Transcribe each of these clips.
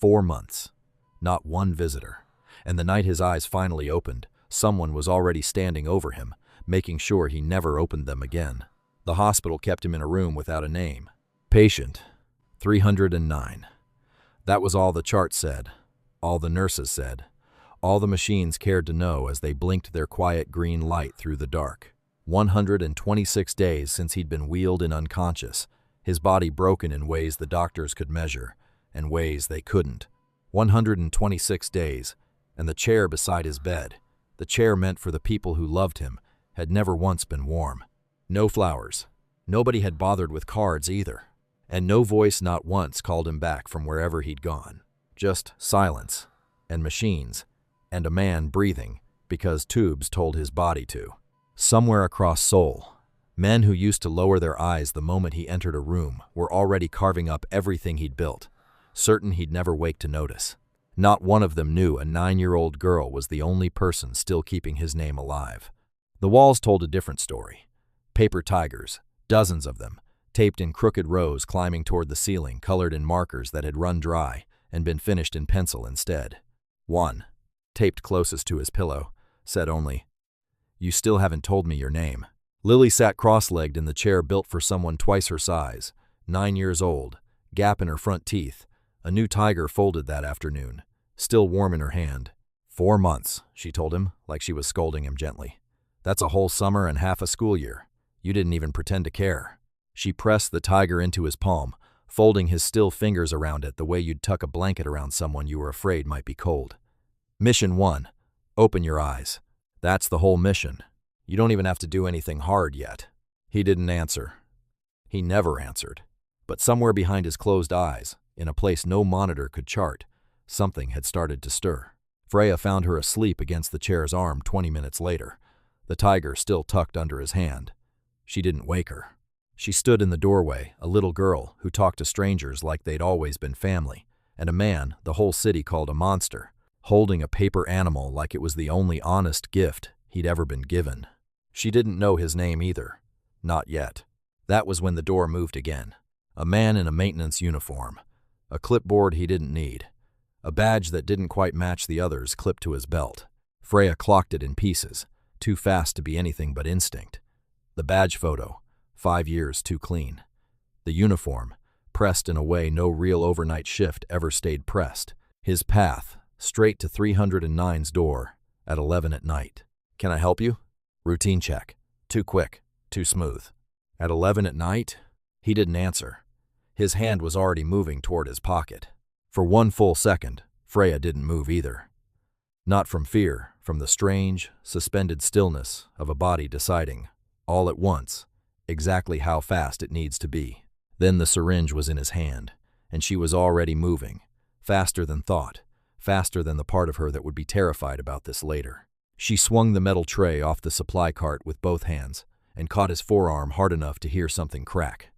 4 months. Not one visitor. And the night his eyes finally opened, someone was already standing over him, making sure he never opened them again. The hospital kept him in a room without a name. Patient 309. That was all the chart said, all the nurses said, all the machines cared to know as they blinked their quiet green light through the dark. 126 days since he'd been wheeled in unconscious, his body broken in ways the doctors could measure, and ways they couldn't. 126 days, and the chair beside his bed, the chair meant for the people who loved him, had never once been warm. No flowers. Nobody had bothered with cards either. And no voice not once called him back from wherever he'd gone. Just silence, and machines, and a man breathing because tubes told his body to. Somewhere across Seoul, men who used to lower their eyes the moment he entered a room were already carving up everything he'd built, certain he'd never wake to notice. Not one of them knew a 9-year-old girl was the only person still keeping his name alive. The walls told a different story. Paper tigers, dozens of them, taped in crooked rows climbing toward the ceiling, colored in markers that had run dry and been finished in pencil instead. One, taped closest to his pillow, said only, "You still haven't told me your name." Lily sat cross-legged in the chair built for someone twice her size, 9 years old, gap in her front teeth. A new tiger folded that afternoon, still warm in her hand. 4 months, she told him, like she was scolding him gently. That's a whole summer and half a school year. You didn't even pretend to care. She pressed the tiger into his palm, folding his still fingers around it the way you'd tuck a blanket around someone you were afraid might be cold. Mission 1. Open your eyes. That's the whole mission. You don't even have to do anything hard yet. He didn't answer. He never answered. But somewhere behind his closed eyes, in a place no monitor could chart, something had started to stir. Freya found her asleep against the chair's arm 20 minutes later, the tiger still tucked under his hand. She didn't wake her. She stood in the doorway, a little girl who talked to strangers like they'd always been family, and a man the whole city called a monster, holding a paper animal like it was the only honest gift he'd ever been given. She didn't know his name either. Not yet. That was when the door moved again. A man in a maintenance uniform. A clipboard he didn't need. A badge that didn't quite match the others clipped to his belt. Freya clocked it in pieces, too fast to be anything but instinct. The badge photo, 5 years too clean. The uniform, pressed in a way no real overnight shift ever stayed pressed. His path, straight to 309's door, at 11 at night. Can I help you? Routine check. Too quick, too smooth. At 11 at night? He didn't answer. His hand was already moving toward his pocket. For 1 full second, Freya didn't move either. Not from fear, from the strange, suspended stillness of a body deciding, all at once, exactly how fast it needs to be. Then the syringe was in his hand, and she was already moving, faster than thought, faster than the part of her that would be terrified about this later. She swung the metal tray off the supply cart with both hands and caught his forearm hard enough to hear something crack.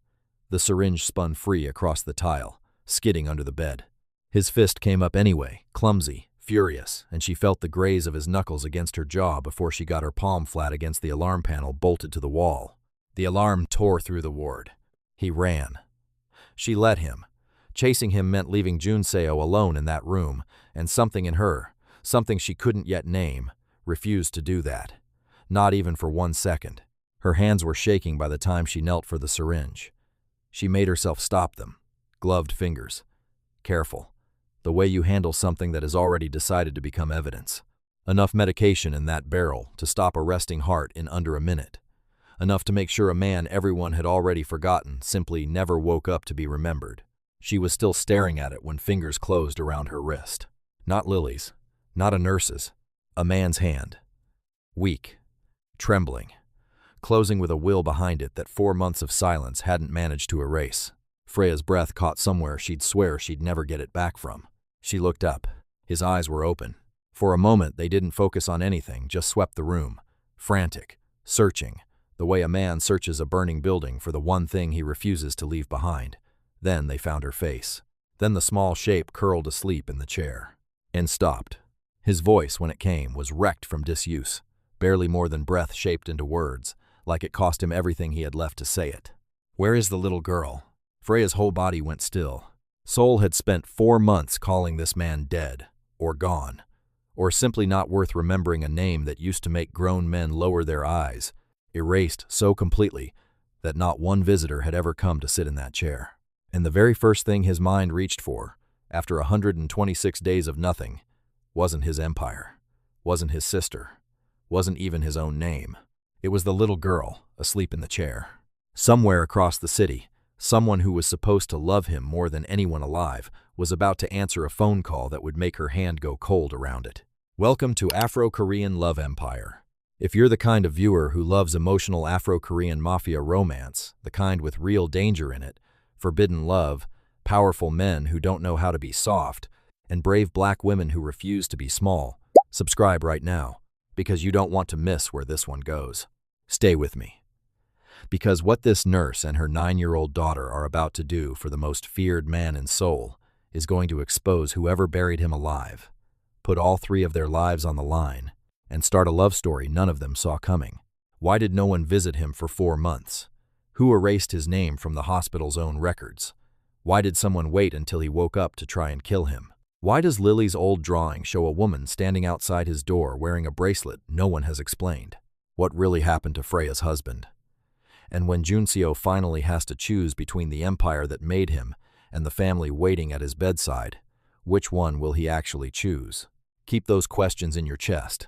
The syringe spun free across the tile, skidding under the bed. His fist came up anyway, clumsy, furious, and she felt the graze of his knuckles against her jaw before she got her palm flat against the alarm panel bolted to the wall. The alarm tore through the ward. He ran. She let him. Chasing him meant leaving Junseo alone in that room, and something in her, something she couldn't yet name, refused to do that. Not even for 1 second. Her hands were shaking by the time she knelt for the syringe. She made herself stop them. Gloved fingers. Careful. The way you handle something that has already decided to become evidence. Enough medication in that barrel to stop a resting heart in under a minute. Enough to make sure a man everyone had already forgotten simply never woke up to be remembered. She was still staring at it when fingers closed around her wrist. Not Lily's. Not a nurse's. A man's hand. Weak. Trembling. Closing with a will behind it that 4 months of silence hadn't managed to erase. Freya's breath caught somewhere she'd swear she'd never get it back from. She looked up. His eyes were open. For a moment, they didn't focus on anything, just swept the room. Frantic. Searching. The way a man searches a burning building for the one thing he refuses to leave behind. Then they found her face. Then the small shape curled asleep in the chair. And stopped. His voice, when it came, was wrecked from disuse. Barely more than breath shaped into words, like it cost him everything he had left to say it. Where is the little girl? Freya's whole body went still. Seoul had spent 4 months calling this man dead, or gone, or simply not worth remembering, a name that used to make grown men lower their eyes, erased so completely that not one visitor had ever come to sit in that chair. And the very first thing his mind reached for, after 126 days of nothing, wasn't his empire, wasn't his sister, wasn't even his own name. It was the little girl asleep in the chair. Somewhere across the city, someone who was supposed to love him more than anyone alive was about to answer a phone call that would make her hand go cold around it. Welcome to Afro-Korean Love Empire. If you're the kind of viewer who loves emotional Afro-Korean Mafia romance, the kind with real danger in it, forbidden love, powerful men who don't know how to be soft, and brave black women who refuse to be small, subscribe right now, because you don't want to miss where this one goes. Stay with me. Because what this nurse and her 9-year-old daughter are about to do for the most feared man in Seoul is going to expose whoever buried him alive, put all 3 of their lives on the line, and start a love story none of them saw coming. Why did no one visit him for 4 months? Who erased his name from the hospital's own records? Why did someone wait until he woke up to try and kill him? Why does Lily's old drawing show a woman standing outside his door wearing a bracelet no one has explained? What really happened to Freya's husband? And when Junseo finally has to choose between the empire that made him and the family waiting at his bedside, which one will he actually choose? Keep those questions in your chest.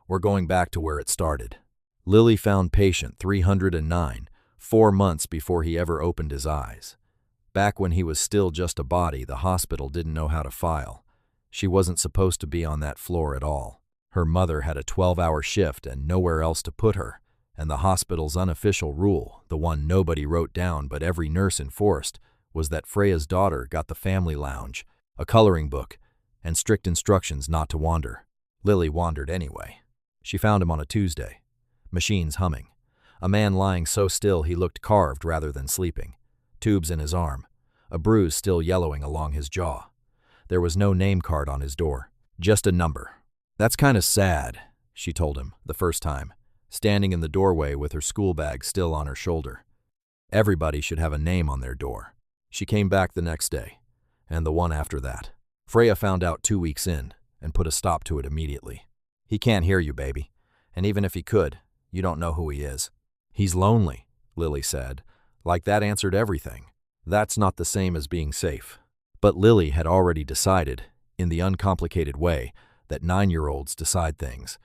We're going back to where it started. Lily found patient 309, 4 months before he ever opened his eyes. Back when he was still just a body, the hospital didn't know how to file. She wasn't supposed to be on that floor at all. Her mother had a 12-hour shift and nowhere else to put her. And the hospital's unofficial rule, the one nobody wrote down but every nurse enforced, was that Freya's daughter got the family lounge, a coloring book, and strict instructions not to wander. Lily wandered anyway. She found him on a Tuesday. Machines humming. A man lying so still he looked carved rather than sleeping. Tubes in his arm. A bruise still yellowing along his jaw. There was no name card on his door. Just a number. "That's kind of sad," she told him the first time, standing in the doorway with her school bag still on her shoulder. Everybody should have a name on their door. She came back the next day, and the one after that. Freya found out 2 weeks in, and put a stop to it immediately. "He can't hear you, baby. And even if he could, you don't know who he is." "He's lonely," Lily said. Like that answered everything. That's not the same as being safe. But Lily had already decided, in the uncomplicated way, that 9-year-olds decide things,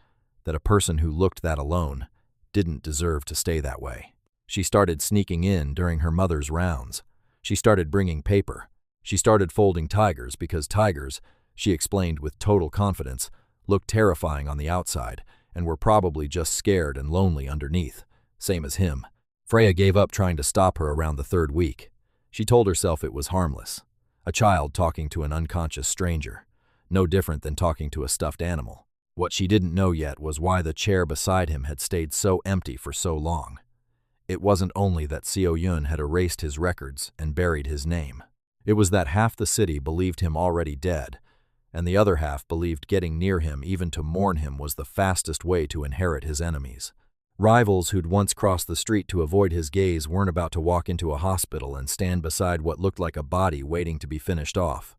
that a person who looked that alone didn't deserve to stay that way. She started sneaking in during her mother's rounds. She started bringing paper. She started folding tigers because tigers, she explained with total confidence, looked terrifying on the outside and were probably just scared and lonely underneath, same as him. Freya gave up trying to stop her around the 3rd week. She told herself it was harmless. A child talking to an unconscious stranger. No different than talking to a stuffed animal. What she didn't know yet was why the chair beside him had stayed so empty for so long. It wasn't only that Seo-Yun had erased his records and buried his name. It was that half the city believed him already dead, and the other half believed getting near him, even to mourn him, was the fastest way to inherit his enemies. Rivals who'd once crossed the street to avoid his gaze weren't about to walk into a hospital and stand beside what looked like a body waiting to be finished off.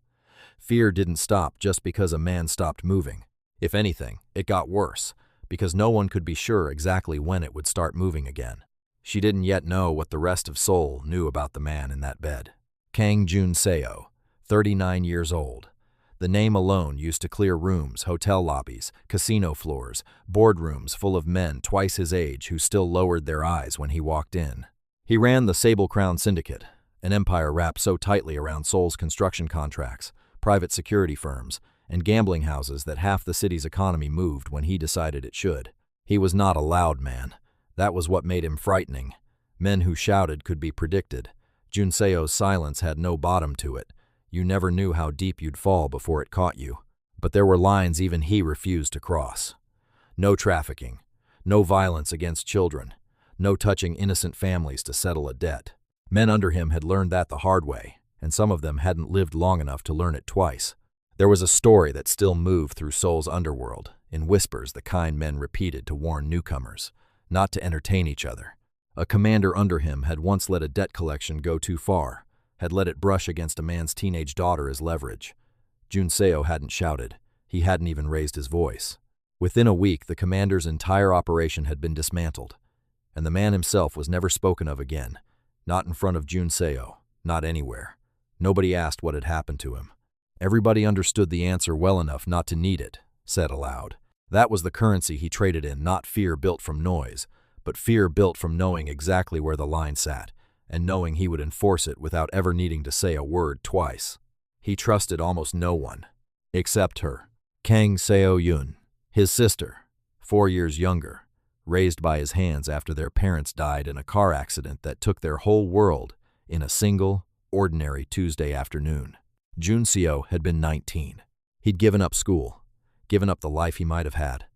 Fear didn't stop just because a man stopped moving. If anything, it got worse, because no one could be sure exactly when it would start moving again. She didn't yet know what the rest of Seoul knew about the man in that bed. Kang Junseo, 39 years old. The name alone used to clear rooms, hotel lobbies, casino floors, boardrooms full of men twice his age who still lowered their eyes when he walked in. He ran the Sable Crown Syndicate, an empire wrapped so tightly around Seoul's construction contracts, private security firms, and gambling houses that half the city's economy moved when he decided it should. He was not a loud man. That was what made him frightening. Men who shouted could be predicted. Junseo's silence had no bottom to it. You never knew how deep you'd fall before it caught you. But there were lines even he refused to cross. No trafficking. No violence against children. No touching innocent families to settle a debt. Men under him had learned that the hard way, and some of them hadn't lived long enough to learn it twice. There was a story that still moved through Seoul's underworld, in whispers the kind men repeated to warn newcomers, not to entertain each other. A commander under him had once let a debt collection go too far, had let it brush against a man's teenage daughter as leverage. Jun Seo hadn't shouted. He hadn't even raised his voice. Within a week, the commander's entire operation had been dismantled, and the man himself was never spoken of again. Not in front of Jun Seo, not anywhere. Nobody asked what had happened to him. Everybody understood the answer well enough not to need it, said aloud. That was the currency he traded in, not fear built from noise, but fear built from knowing exactly where the line sat, and knowing he would enforce it without ever needing to say a word twice. He trusted almost no one, except her, Kang Seo-yoon, his sister, 4 years younger, raised by his hands after their parents died in a car accident that took their whole world in a single, ordinary Tuesday afternoon. Jun Seo had been 19. He'd given up school, given up the life he might have had,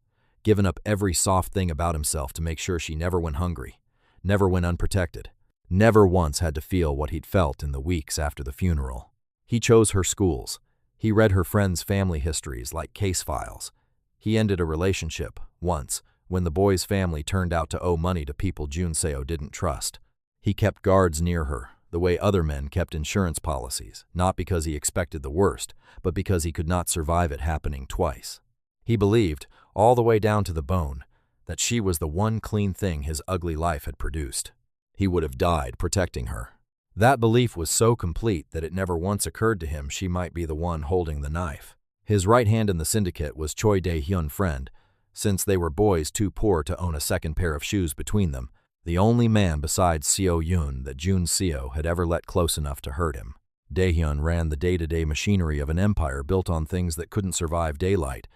given up every soft thing about himself to make sure she never went hungry, never went unprotected, never once had to feel what he'd felt in the weeks after the funeral. He chose her schools. He read her friends' family histories like case files. He ended a relationship, once, when the boy's family turned out to owe money to people Jun Seo didn't trust. He kept guards near her, the way other men kept insurance policies, not because he expected the worst, but because he could not survive it happening twice. He believed, all the way down to the bone, that she was the one clean thing his ugly life had produced. He would have died protecting her. That belief was so complete that it never once occurred to him she might be the one holding the knife. His right hand in the syndicate was Choi Dae-hyun friend, since they were boys too poor to own a second pair of shoes between them, the only man besides Seo-yoon that Jun Seo had ever let close enough to hurt him. Dae-hyun ran the day-to-day machinery of an empire built on things that couldn't survive daylight,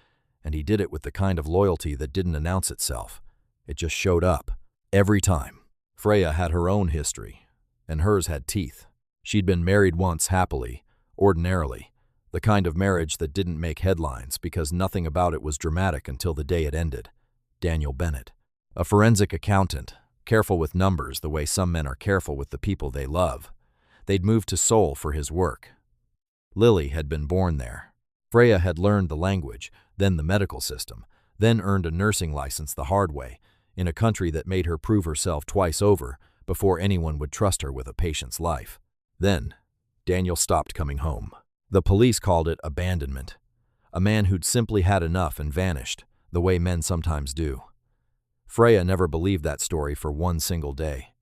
and he did it with the kind of loyalty that didn't announce itself. It just showed up. Every time. Freya had her own history, and hers had teeth. She'd been married once happily, ordinarily, the kind of marriage that didn't make headlines because nothing about it was dramatic until the day it ended. Daniel Bennett, a forensic accountant, careful with numbers the way some men are careful with the people they love. They'd moved to Seoul for his work. Lily had been born there. Freya had learned the language, then the medical system, then earned a nursing license the hard way, in a country that made her prove herself twice over before anyone would trust her with a patient's life. Then, Daniel stopped coming home. The police called it abandonment. A man who'd simply had enough and vanished, the way men sometimes do. Freya never believed that story for one single day.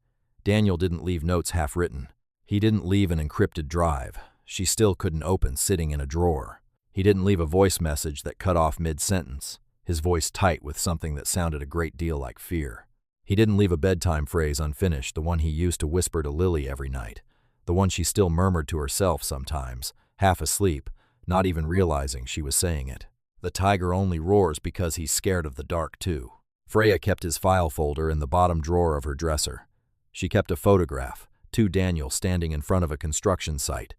Daniel didn't leave notes half-written. He didn't leave an encrypted drive she still couldn't open sitting in a drawer. He didn't leave a voice message that cut off mid-sentence, his voice tight with something that sounded a great deal like fear. He didn't leave a bedtime phrase unfinished, the one he used to whisper to Lily every night, the one she still murmured to herself sometimes, half asleep, not even realizing she was saying it. The tiger only roars because he's scared of the dark too. Freya kept his file folder in the bottom drawer of her dresser. She kept a photograph, Daniel standing in front of a construction site,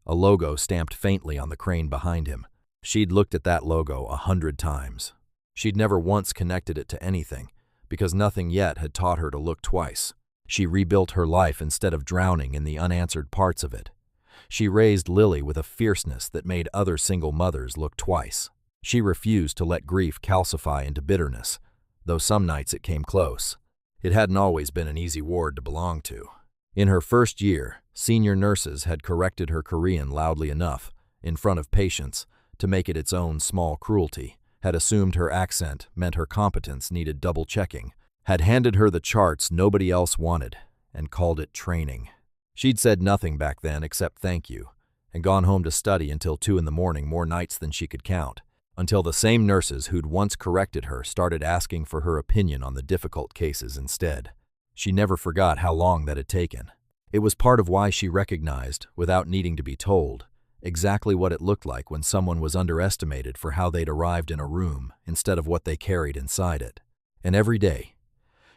a logo stamped faintly on the crane behind him. She'd looked at that logo 100 times. She'd never once connected it to anything, because nothing yet had taught her to look twice. She rebuilt her life instead of drowning in the unanswered parts of it. She raised Lily with a fierceness that made other single mothers look twice. She refused to let grief calcify into bitterness, though some nights it came close. It hadn't always been an easy ward to belong to. In her first year, senior nurses had corrected her Korean loudly enough, in front of patients, to make it its own small cruelty, had assumed her accent meant her competence needed double-checking, had handed her the charts nobody else wanted, and called it training. She'd said nothing back then except thank you, and gone home to study until 2 in the morning more nights than she could count, until the same nurses who'd once corrected her started asking for her opinion on the difficult cases instead. She never forgot how long that had taken. It was part of why she recognized, without needing to be told, exactly what it looked like when someone was underestimated for how they'd arrived in a room instead of what they carried inside it. And every day,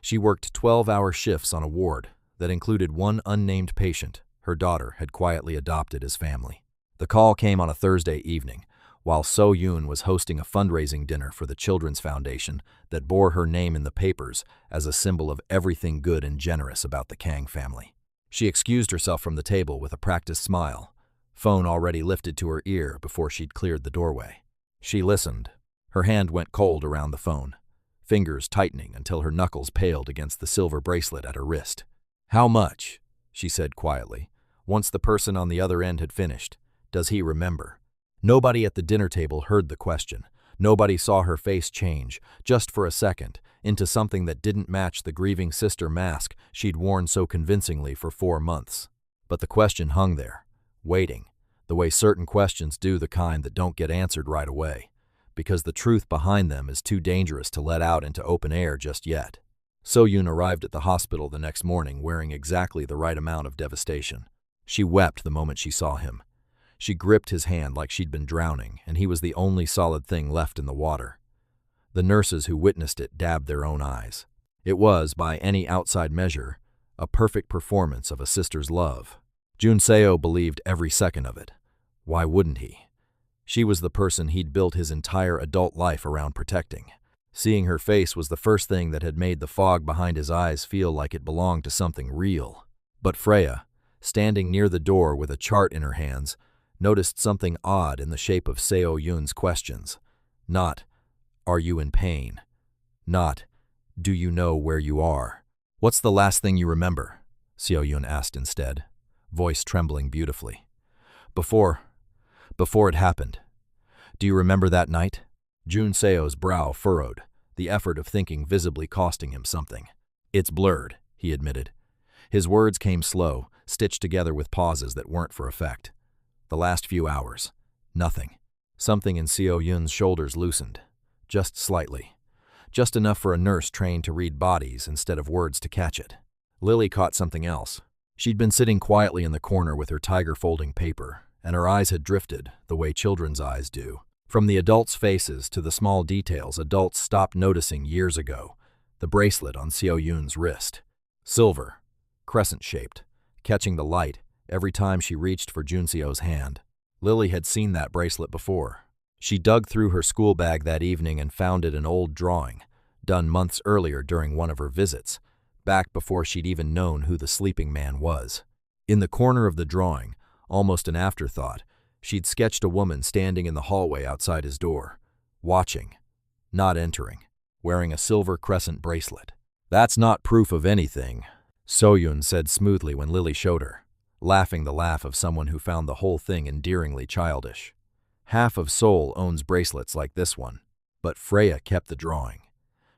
she worked 12-hour shifts on a ward that included one unnamed patient her daughter had quietly adopted as family. The call came on a Thursday evening, while So-yoon was hosting a fundraising dinner for the Children's Foundation that bore her name in the papers as a symbol of everything good and generous about the Kang family. She excused herself from the table with a practiced smile, phone already lifted to her ear before she'd cleared the doorway. She listened. Her hand went cold around the phone, fingers tightening until her knuckles paled against the silver bracelet at her wrist. "How much?" she said quietly, Once the person on the other end had finished, does he remember? Nobody at the dinner table heard the question. Nobody saw her face change, just for a second, into something that didn't match the grieving sister mask she'd worn so convincingly for 4 months. But the question hung there, waiting, the way certain questions do, the kind that don't get answered right away, because the truth behind them is too dangerous to let out into open air just yet. So-yoon arrived at the hospital the next morning wearing exactly the right amount of devastation. She wept the moment she saw him. She gripped his hand like she'd been drowning, and he was the only solid thing left in the water. The nurses who witnessed it dabbed their own eyes. It was, by any outside measure, a perfect performance of a sister's love. Jun Seo believed every second of it. Why wouldn't he? She was the person he'd built his entire adult life around protecting. Seeing her face was the first thing that had made the fog behind his eyes feel like it belonged to something real. But Freya, standing near the door with a chart in her hands, noticed something odd in the shape of Seo-yoon's questions. Not, "Are you in pain?" Not, "Do you know where you are?" "What's the last thing you remember?" Seo-yoon asked instead, voice trembling beautifully. Before it happened. Do you remember that night?" Jun Seo's brow furrowed, the effort of thinking visibly costing him something. "It's blurred," he admitted. His words came slow, stitched together with pauses that weren't for effect. The last few hours. Nothing. Something in Seo-yoon's shoulders loosened. Just slightly. Just enough for a nurse trained to read bodies instead of words to catch it. Lily caught something else. She'd been sitting quietly in the corner with her tiger folding paper, and her eyes had drifted, the way children's eyes do. From the adults' faces to the small details adults stopped noticing years ago. The bracelet on Seo-yoon's wrist. Silver, crescent-shaped, catching the light every time she reached for Jun Seo's hand. Lily had seen that bracelet before. She dug through her school bag that evening and found it an old drawing, done months earlier during one of her visits, back before she'd even known who the sleeping man was. In the corner of the drawing, almost an afterthought, she'd sketched a woman standing in the hallway outside his door, watching, not entering, wearing a silver crescent bracelet. "That's not proof of anything," So-yoon said smoothly when Lily showed her, laughing the laugh of someone who found the whole thing endearingly childish. "Half of Seoul owns bracelets like this one." But Freya kept the drawing.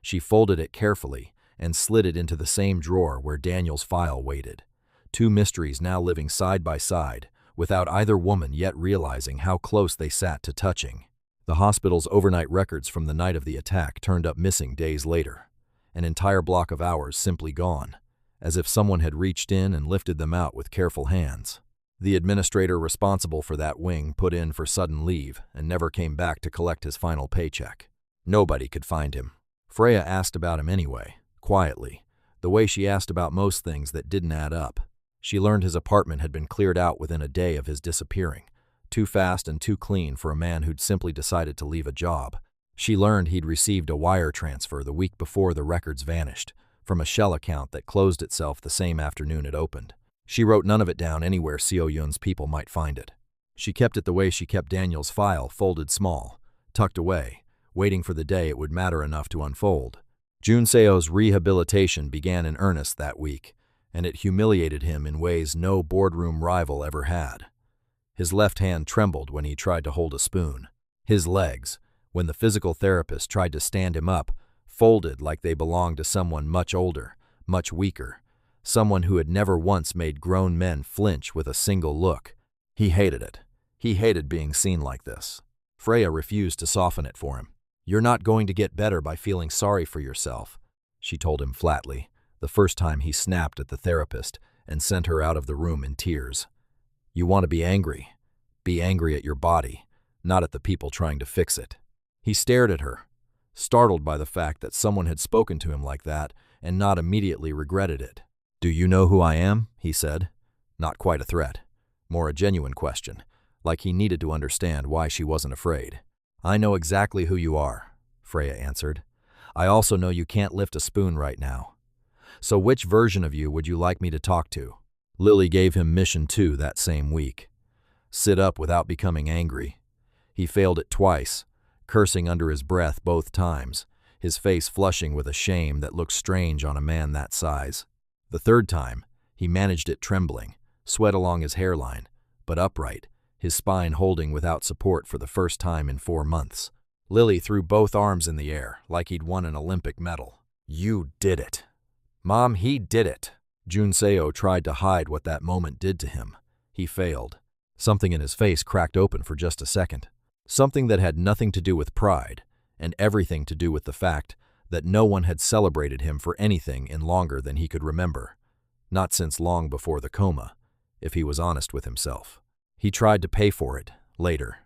She folded it carefully and slid it into the same drawer where Daniel's file waited. Two mysteries now living side by side, without either woman yet realizing how close they sat to touching. The hospital's overnight records from the night of the attack turned up missing days later. An entire block of hours simply gone, as if someone had reached in and lifted them out with careful hands. The administrator responsible for that wing put in for sudden leave and never came back to collect his final paycheck. Nobody could find him. Freya asked about him anyway, quietly, the way she asked about most things that didn't add up. She learned his apartment had been cleared out within a day of his disappearing, too fast and too clean for a man who'd simply decided to leave a job. She learned he'd received a wire transfer the week before the records vanished, from a shell account that closed itself the same afternoon it opened. She wrote none of it down anywhere Seo-yoon's people might find it. She kept it the way she kept Daniel's file, folded small, tucked away, waiting for the day it would matter enough to unfold. Jun Seo's rehabilitation began in earnest that week, and it humiliated him in ways no boardroom rival ever had. His left hand trembled when he tried to hold a spoon. His legs, when the physical therapist tried to stand him up, folded like they belonged to someone much older, much weaker, someone who had never once made grown men flinch with a single look. He hated it. He hated being seen like this. Freya refused to soften it for him. "You're not going to get better by feeling sorry for yourself," she told him flatly, the first time he snapped at the therapist and sent her out of the room in tears. "You want to be angry. Be angry at your body, not at the people trying to fix it." He stared at her, startled by the fact that someone had spoken to him like that and not immediately regretted it. "Do you know who I am?" he said. Not quite a threat, more a genuine question, like he needed to understand why she wasn't afraid. "I know exactly who you are," Freya answered. "I also know you can't lift a spoon right now. So which version of you would you like me to talk to?" Lily gave him mission 2 that same week. Sit up without becoming angry. He failed it twice, cursing under his breath both times, his face flushing with a shame that looked strange on a man that size. The third time, he managed it trembling, sweat along his hairline, but upright, his spine holding without support for the first time in 4 months. Lily threw both arms in the air, like he'd won an Olympic medal. "You did it. Mom, he did it." Jun Seo tried to hide what that moment did to him. He failed. Something in his face cracked open for just a second. Something that had nothing to do with pride, and everything to do with the fact that no one had celebrated him for anything in longer than he could remember. Not since long before the coma, if he was honest with himself. He tried to pay for it, later.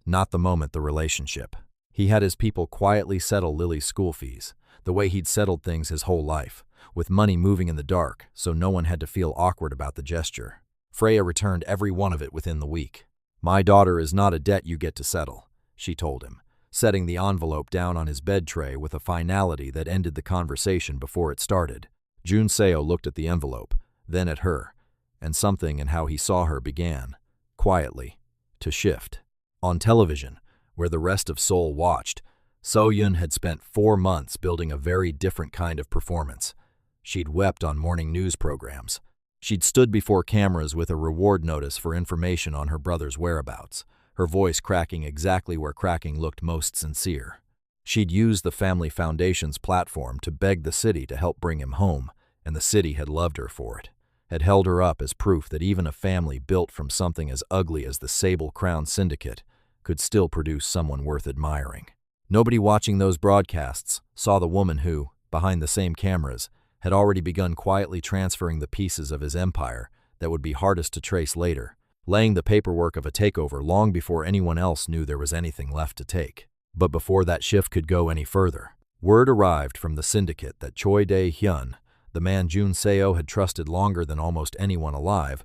Not the moment the relationship. He had his people quietly settle Lily's school fees, the way he'd settled things his whole life, with money moving in the dark so no one had to feel awkward about the gesture. Freya returned every one of it within the week. "My daughter is not a debt you get to settle," she told him, setting the envelope down on his bed tray with a finality that ended the conversation before it started. Jun Seo looked at the envelope, then at her, and something in how he saw her began, quietly, to shift. On television, where the rest of Seoul watched, So-Yun had spent 4 months building a very different kind of performance. She'd wept on morning news programs. She'd stood before cameras with a reward notice for information on her brother's whereabouts, her voice cracking exactly where cracking looked most sincere. She'd used the Family Foundation's platform to beg the city to help bring him home, and the city had loved her for it, had held her up as proof that even a family built from something as ugly as the Sable Crown Syndicate could still produce someone worth admiring. Nobody watching those broadcasts saw the woman who, behind the same cameras, had already begun quietly transferring the pieces of his empire that would be hardest to trace later, laying the paperwork of a takeover long before anyone else knew there was anything left to take. But before that shift could go any further, word arrived from the syndicate that Choi Dae-hyun, the man Jun Seo had trusted longer than almost anyone alive,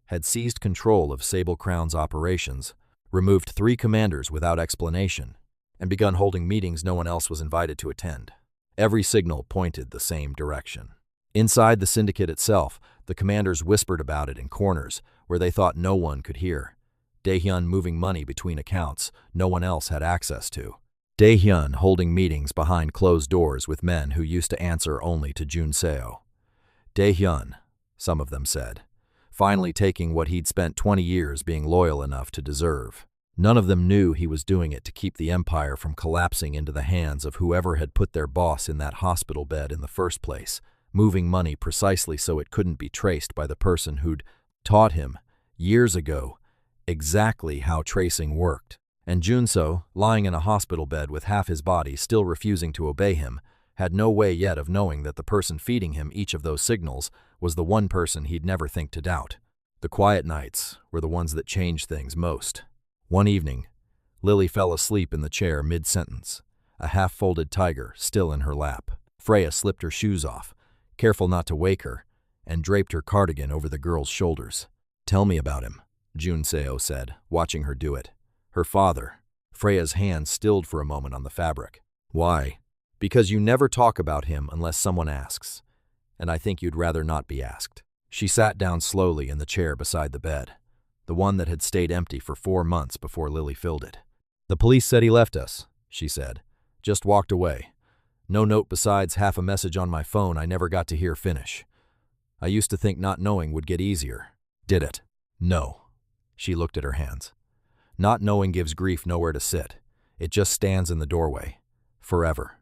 had seized control of Sable Crown's operations, removed 3 commanders without explanation, and begun holding meetings no one else was invited to attend. Every signal pointed the same direction. Inside the syndicate itself, the commanders whispered about it in corners where they thought no one could hear. Dae-hyun moving money between accounts no one else had access to. Dae-hyun holding meetings behind closed doors with men who used to answer only to Jun Seo. Dae-hyun, some of them said, finally taking what he'd spent 20 years being loyal enough to deserve. None of them knew he was doing it to keep the empire from collapsing into the hands of whoever had put their boss in that hospital bed in the first place, moving money precisely so it couldn't be traced by the person who'd taught him, years ago, exactly how tracing worked. And Junso, lying in a hospital bed with half his body still refusing to obey him, had no way yet of knowing that the person feeding him each of those signals was the one person he'd never think to doubt. The quiet nights were the ones that changed things most. One evening, Lily fell asleep in the chair mid-sentence, a half-folded tiger still in her lap. Freya slipped her shoes off, careful not to wake her, and draped her cardigan over the girl's shoulders. "Tell me about him," Jun Seo said, watching her do it. Her father. Freya's hand stilled for a moment on the fabric. "Why?" "Because you never talk about him unless someone asks, and I think you'd rather not be asked." She sat down slowly in the chair beside the bed, the one that had stayed empty for 4 months before Lily filled it. "The police said he left us," she said. "Just walked away. No note besides half a message on my phone I never got to hear finish. I used to think not knowing would get easier. Did it?" "No." She looked at her hands. "Not knowing gives grief nowhere to sit. It just stands in the doorway. Forever."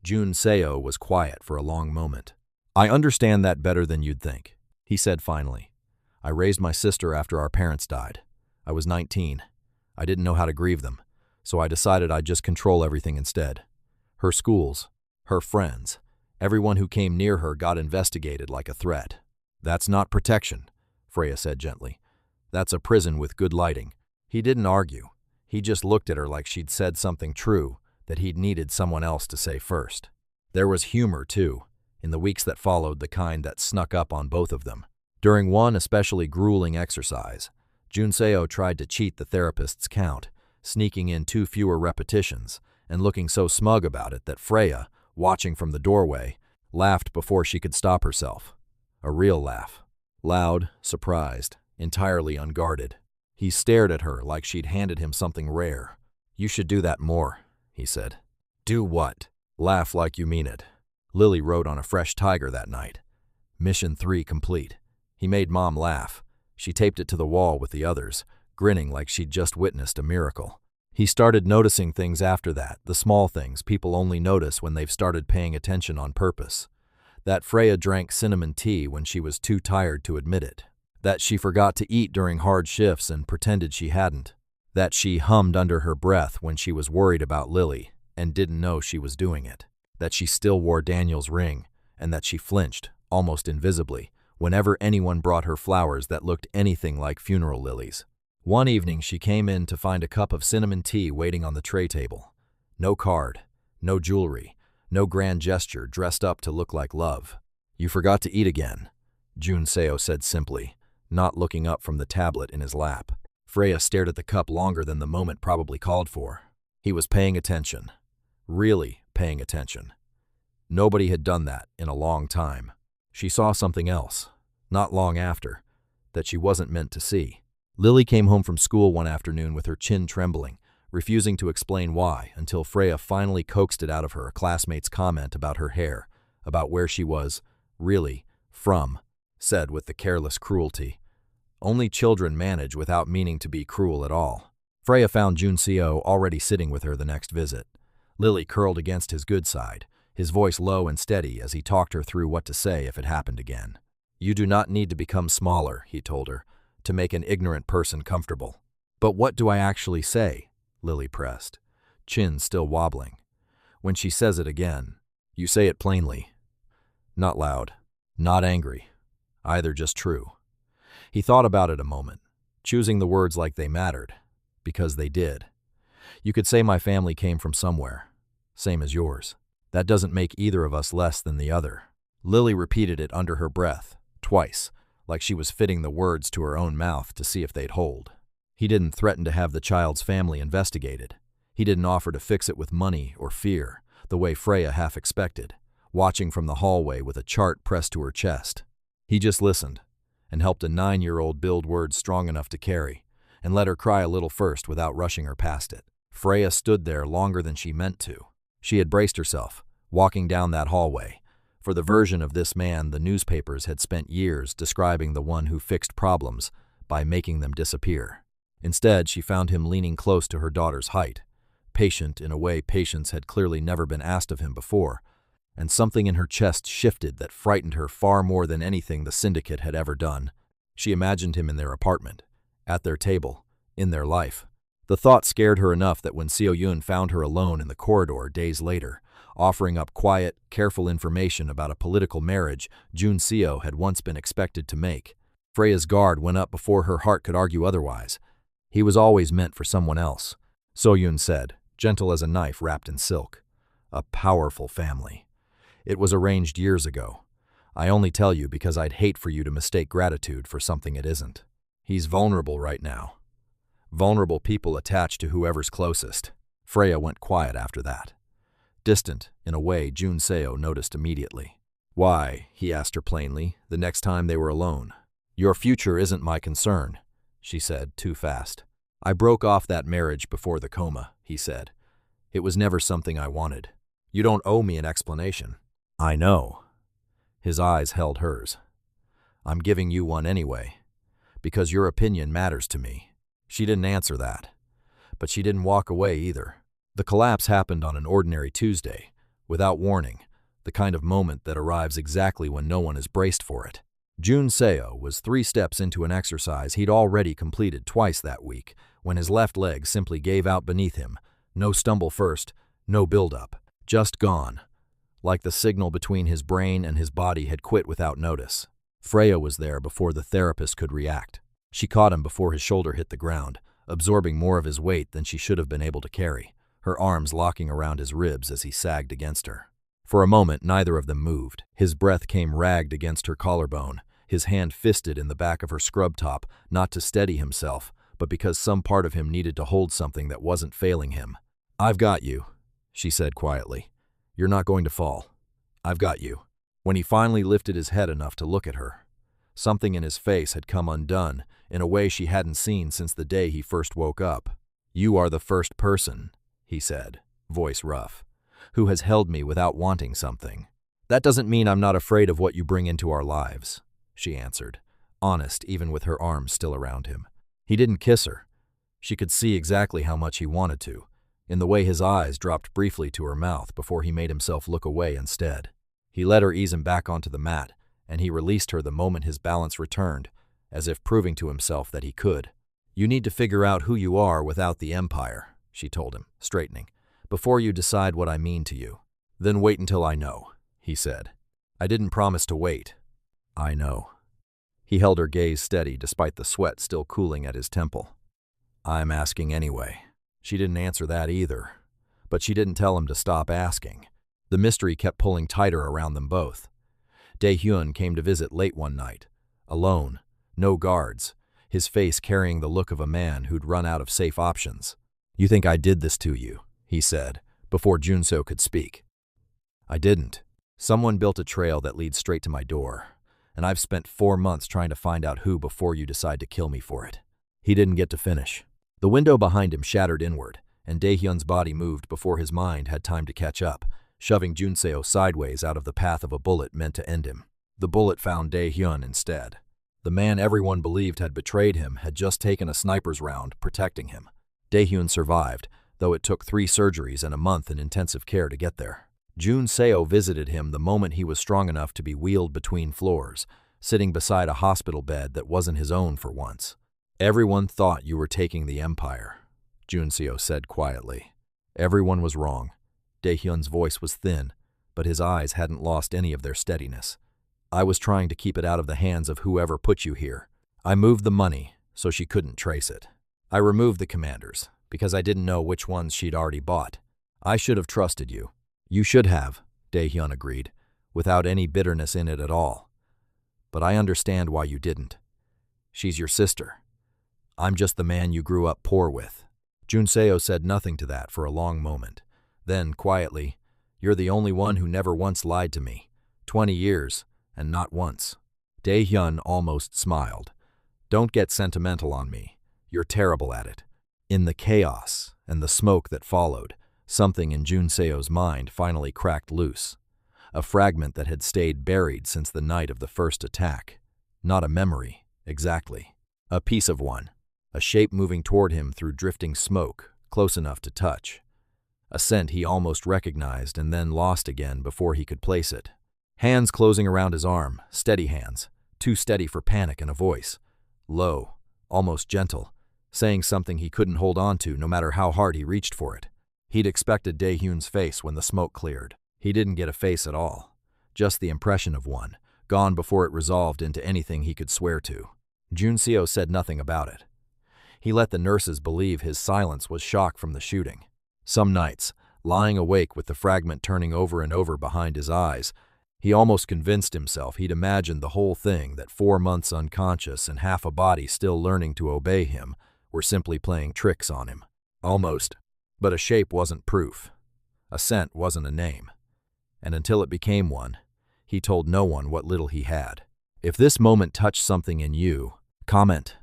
Jun Seo was quiet for a long moment. "I understand that better than you'd think," he said finally. "I raised my sister after our parents died. I was 19. I didn't know how to grieve them, so I decided I'd just control everything instead. Her schools, her friends, everyone who came near her got investigated like a threat." "That's not protection," Freya said gently. "That's a prison with good lighting." He didn't argue. He just looked at her like she'd said something true that he'd needed someone else to say first. There was humor, too, in the weeks that followed, the kind that snuck up on both of them. During one especially grueling exercise, Jun Seo tried to cheat the therapist's count, sneaking in 2 fewer repetitions and looking so smug about it that Freya, watching from the doorway, laughed before she could stop herself. A real laugh. Loud, surprised, entirely unguarded. He stared at her like she'd handed him something rare. "You should do that more," he said. "Do what?" "Laugh like you mean it." Lily rode on a fresh tiger that night. Mission 3 complete. He made Mom laugh. She taped it to the wall with the others, grinning like she'd just witnessed a miracle. He started noticing things after that, the small things people only notice when they've started paying attention on purpose. That Freya drank cinnamon tea when she was too tired to admit it. That she forgot to eat during hard shifts and pretended she hadn't. That she hummed under her breath when she was worried about Lily and didn't know she was doing it. That she still wore Daniel's ring, and that she flinched, almost invisibly, whenever anyone brought her flowers that looked anything like funeral lilies. One evening she came in to find a cup of cinnamon tea waiting on the tray table. No card, no jewelry, no grand gesture dressed up to look like love. "You forgot to eat again," Jun Seo said simply, not looking up from the tablet in his lap. Freya stared at the cup longer than the moment probably called for. He was paying attention. Really paying attention. Nobody had done that in a long time. She saw something else, not long after, that she wasn't meant to see. Lily came home from school one afternoon with her chin trembling, refusing to explain why, until Freya finally coaxed it out of her a classmate's comment about her hair, about where she was, really, from, said with the careless cruelty. Only children manage without meaning to be cruel at all. Freya found Jun Seo already sitting with her the next visit. Lily curled against his good side, his voice low and steady as he talked her through what to say if it happened again. "You do not need to become smaller," he told her, "to make an ignorant person comfortable." "But what do I actually say?" Lily pressed, chin still wobbling. When she says it again, "You say it plainly. Not loud, not angry, either just true." He thought about it a moment, choosing the words like they mattered, because they did. "You could say my family came from somewhere, same as yours. That doesn't make either of us less than the other." Lily repeated it under her breath, twice, like she was fitting the words to her own mouth to see if they'd hold. He didn't threaten to have the child's family investigated. He didn't offer to fix it with money or fear, the way Freya half expected, watching from the hallway with a chart pressed to her chest. He just listened, and helped a 9-year-old build words strong enough to carry, and let her cry a little first without rushing her past it. Freya stood there longer than she meant to. She had braced herself, walking down that hallway, for the version of this man the newspapers had spent years describing, the one who fixed problems by making them disappear. Instead, she found him leaning close to her daughter's height, patient in a way patience had clearly never been asked of him before, and something in her chest shifted that frightened her far more than anything the syndicate had ever done. She imagined him in their apartment, at their table, in their life. The thought scared her enough that when Seo Yun found her alone in the corridor days later, offering up quiet, careful information about a political marriage Jun Seo had once been expected to make, Freya's guard went up before her heart could argue otherwise. "He was always meant for someone else," So Yun said, gentle as a knife wrapped in silk. "A powerful family. It was arranged years ago. I only tell you because I'd hate for you to mistake gratitude for something it isn't. He's vulnerable right now. Vulnerable people attach to whoever's closest." Freya went quiet after that. Distant, in a way Jun Seo noticed immediately. "Why?" he asked her plainly, the next time they were alone. "Your future isn't my concern," she said, too fast. "I broke off that marriage before the coma," he said. "It was never something I wanted. You don't owe me an explanation." "I know." His eyes held hers. "I'm giving you one anyway, because your opinion matters to me." She didn't answer that, but she didn't walk away either. The collapse happened on an ordinary Tuesday, without warning, the kind of moment that arrives exactly when no one is braced for it. Jun Seo was 3 steps into an exercise he'd already completed twice that week, when his left leg simply gave out beneath him. No stumble first, no build-up, just gone. Like the signal between his brain and his body had quit without notice. Freya was there before the therapist could react. She caught him before his shoulder hit the ground, absorbing more of his weight than she should have been able to carry, her arms locking around his ribs as he sagged against her. For a moment, neither of them moved. His breath came ragged against her collarbone, his hand fisted in the back of her scrub top, not to steady himself, but because some part of him needed to hold something that wasn't failing him. "I've got you," she said quietly. "You're not going to fall. I've got you." When he finally lifted his head enough to look at her, something in his face had come undone in a way she hadn't seen since the day he first woke up. "You are the first person," he said, voice rough, "who has held me without wanting something." "That doesn't mean I'm not afraid of what you bring into our lives," she answered, honest even with her arms still around him. He didn't kiss her. She could see exactly how much he wanted to, in the way his eyes dropped briefly to her mouth before he made himself look away instead. He let her ease him back onto the mat, and he released her the moment his balance returned, as if proving to himself that he could. "You need to figure out who you are without the Empire," she told him, straightening, "before you decide what I mean to you." "Then wait until I know," he said. "I didn't promise to wait." "I know." He held her gaze steady despite the sweat still cooling at his temple. "I'm asking anyway." She didn't answer that either, but she didn't tell him to stop asking. The mystery kept pulling tighter around them both. Dae-hyun came to visit late one night, alone, no guards, his face carrying the look of a man who'd run out of safe options. "You think I did this to you," he said, before Junseo could speak. "I didn't. Someone built a trail that leads straight to my door, and I've spent 4 months trying to find out who before you decide to kill me for it." He didn't get to finish. The window behind him shattered inward, and Dae-hyun's body moved before his mind had time to catch up, shoving Junseo sideways out of the path of a bullet meant to end him. The bullet found Dae-hyun instead. The man everyone believed had betrayed him had just taken a sniper's round, protecting him. Dae-hyun survived, though it took 3 surgeries and a month in intensive care to get there. Junseo visited him the moment he was strong enough to be wheeled between floors, sitting beside a hospital bed that wasn't his own for once. "Everyone thought you were taking the Empire," Junseo said quietly. Everyone was wrong. Dae-hyun's voice was thin, but his eyes hadn't lost any of their steadiness. "I was trying to keep it out of the hands of whoever put you here. I moved the money so she couldn't trace it. I removed the commanders because I didn't know which ones she'd already bought. I should have trusted you." "You should have," Dae-hyun agreed, without any bitterness in it at all. "But I understand why you didn't. She's your sister. I'm just the man you grew up poor with." Junseo said nothing to that for a long moment. Then, quietly, "You're the only one who never once lied to me. 20 years, and not once." Dae-hyun almost smiled. "Don't get sentimental on me. You're terrible at it." In the chaos and the smoke that followed, something in Junseo's mind finally cracked loose. A fragment that had stayed buried since the night of the first attack. Not a memory, exactly. A piece of one. A shape moving toward him through drifting smoke, close enough to touch. A scent he almost recognized and then lost again before he could place it. Hands closing around his arm, steady hands, too steady for panic, and a voice. Low, almost gentle, saying something he couldn't hold on to no matter how hard he reached for it. He'd expected Dae-hyun's face when the smoke cleared. He didn't get a face at all. Just the impression of one, gone before it resolved into anything he could swear to. Junseo said nothing about it. He let the nurses believe his silence was shock from the shooting. Some nights, lying awake with the fragment turning over and over behind his eyes, he almost convinced himself he'd imagined the whole thing, that 4 months unconscious and half a body still learning to obey him were simply playing tricks on him. Almost. But a shape wasn't proof. A scent wasn't a name. And until it became one, he told no one what little he had. If this moment touched something in you, comment.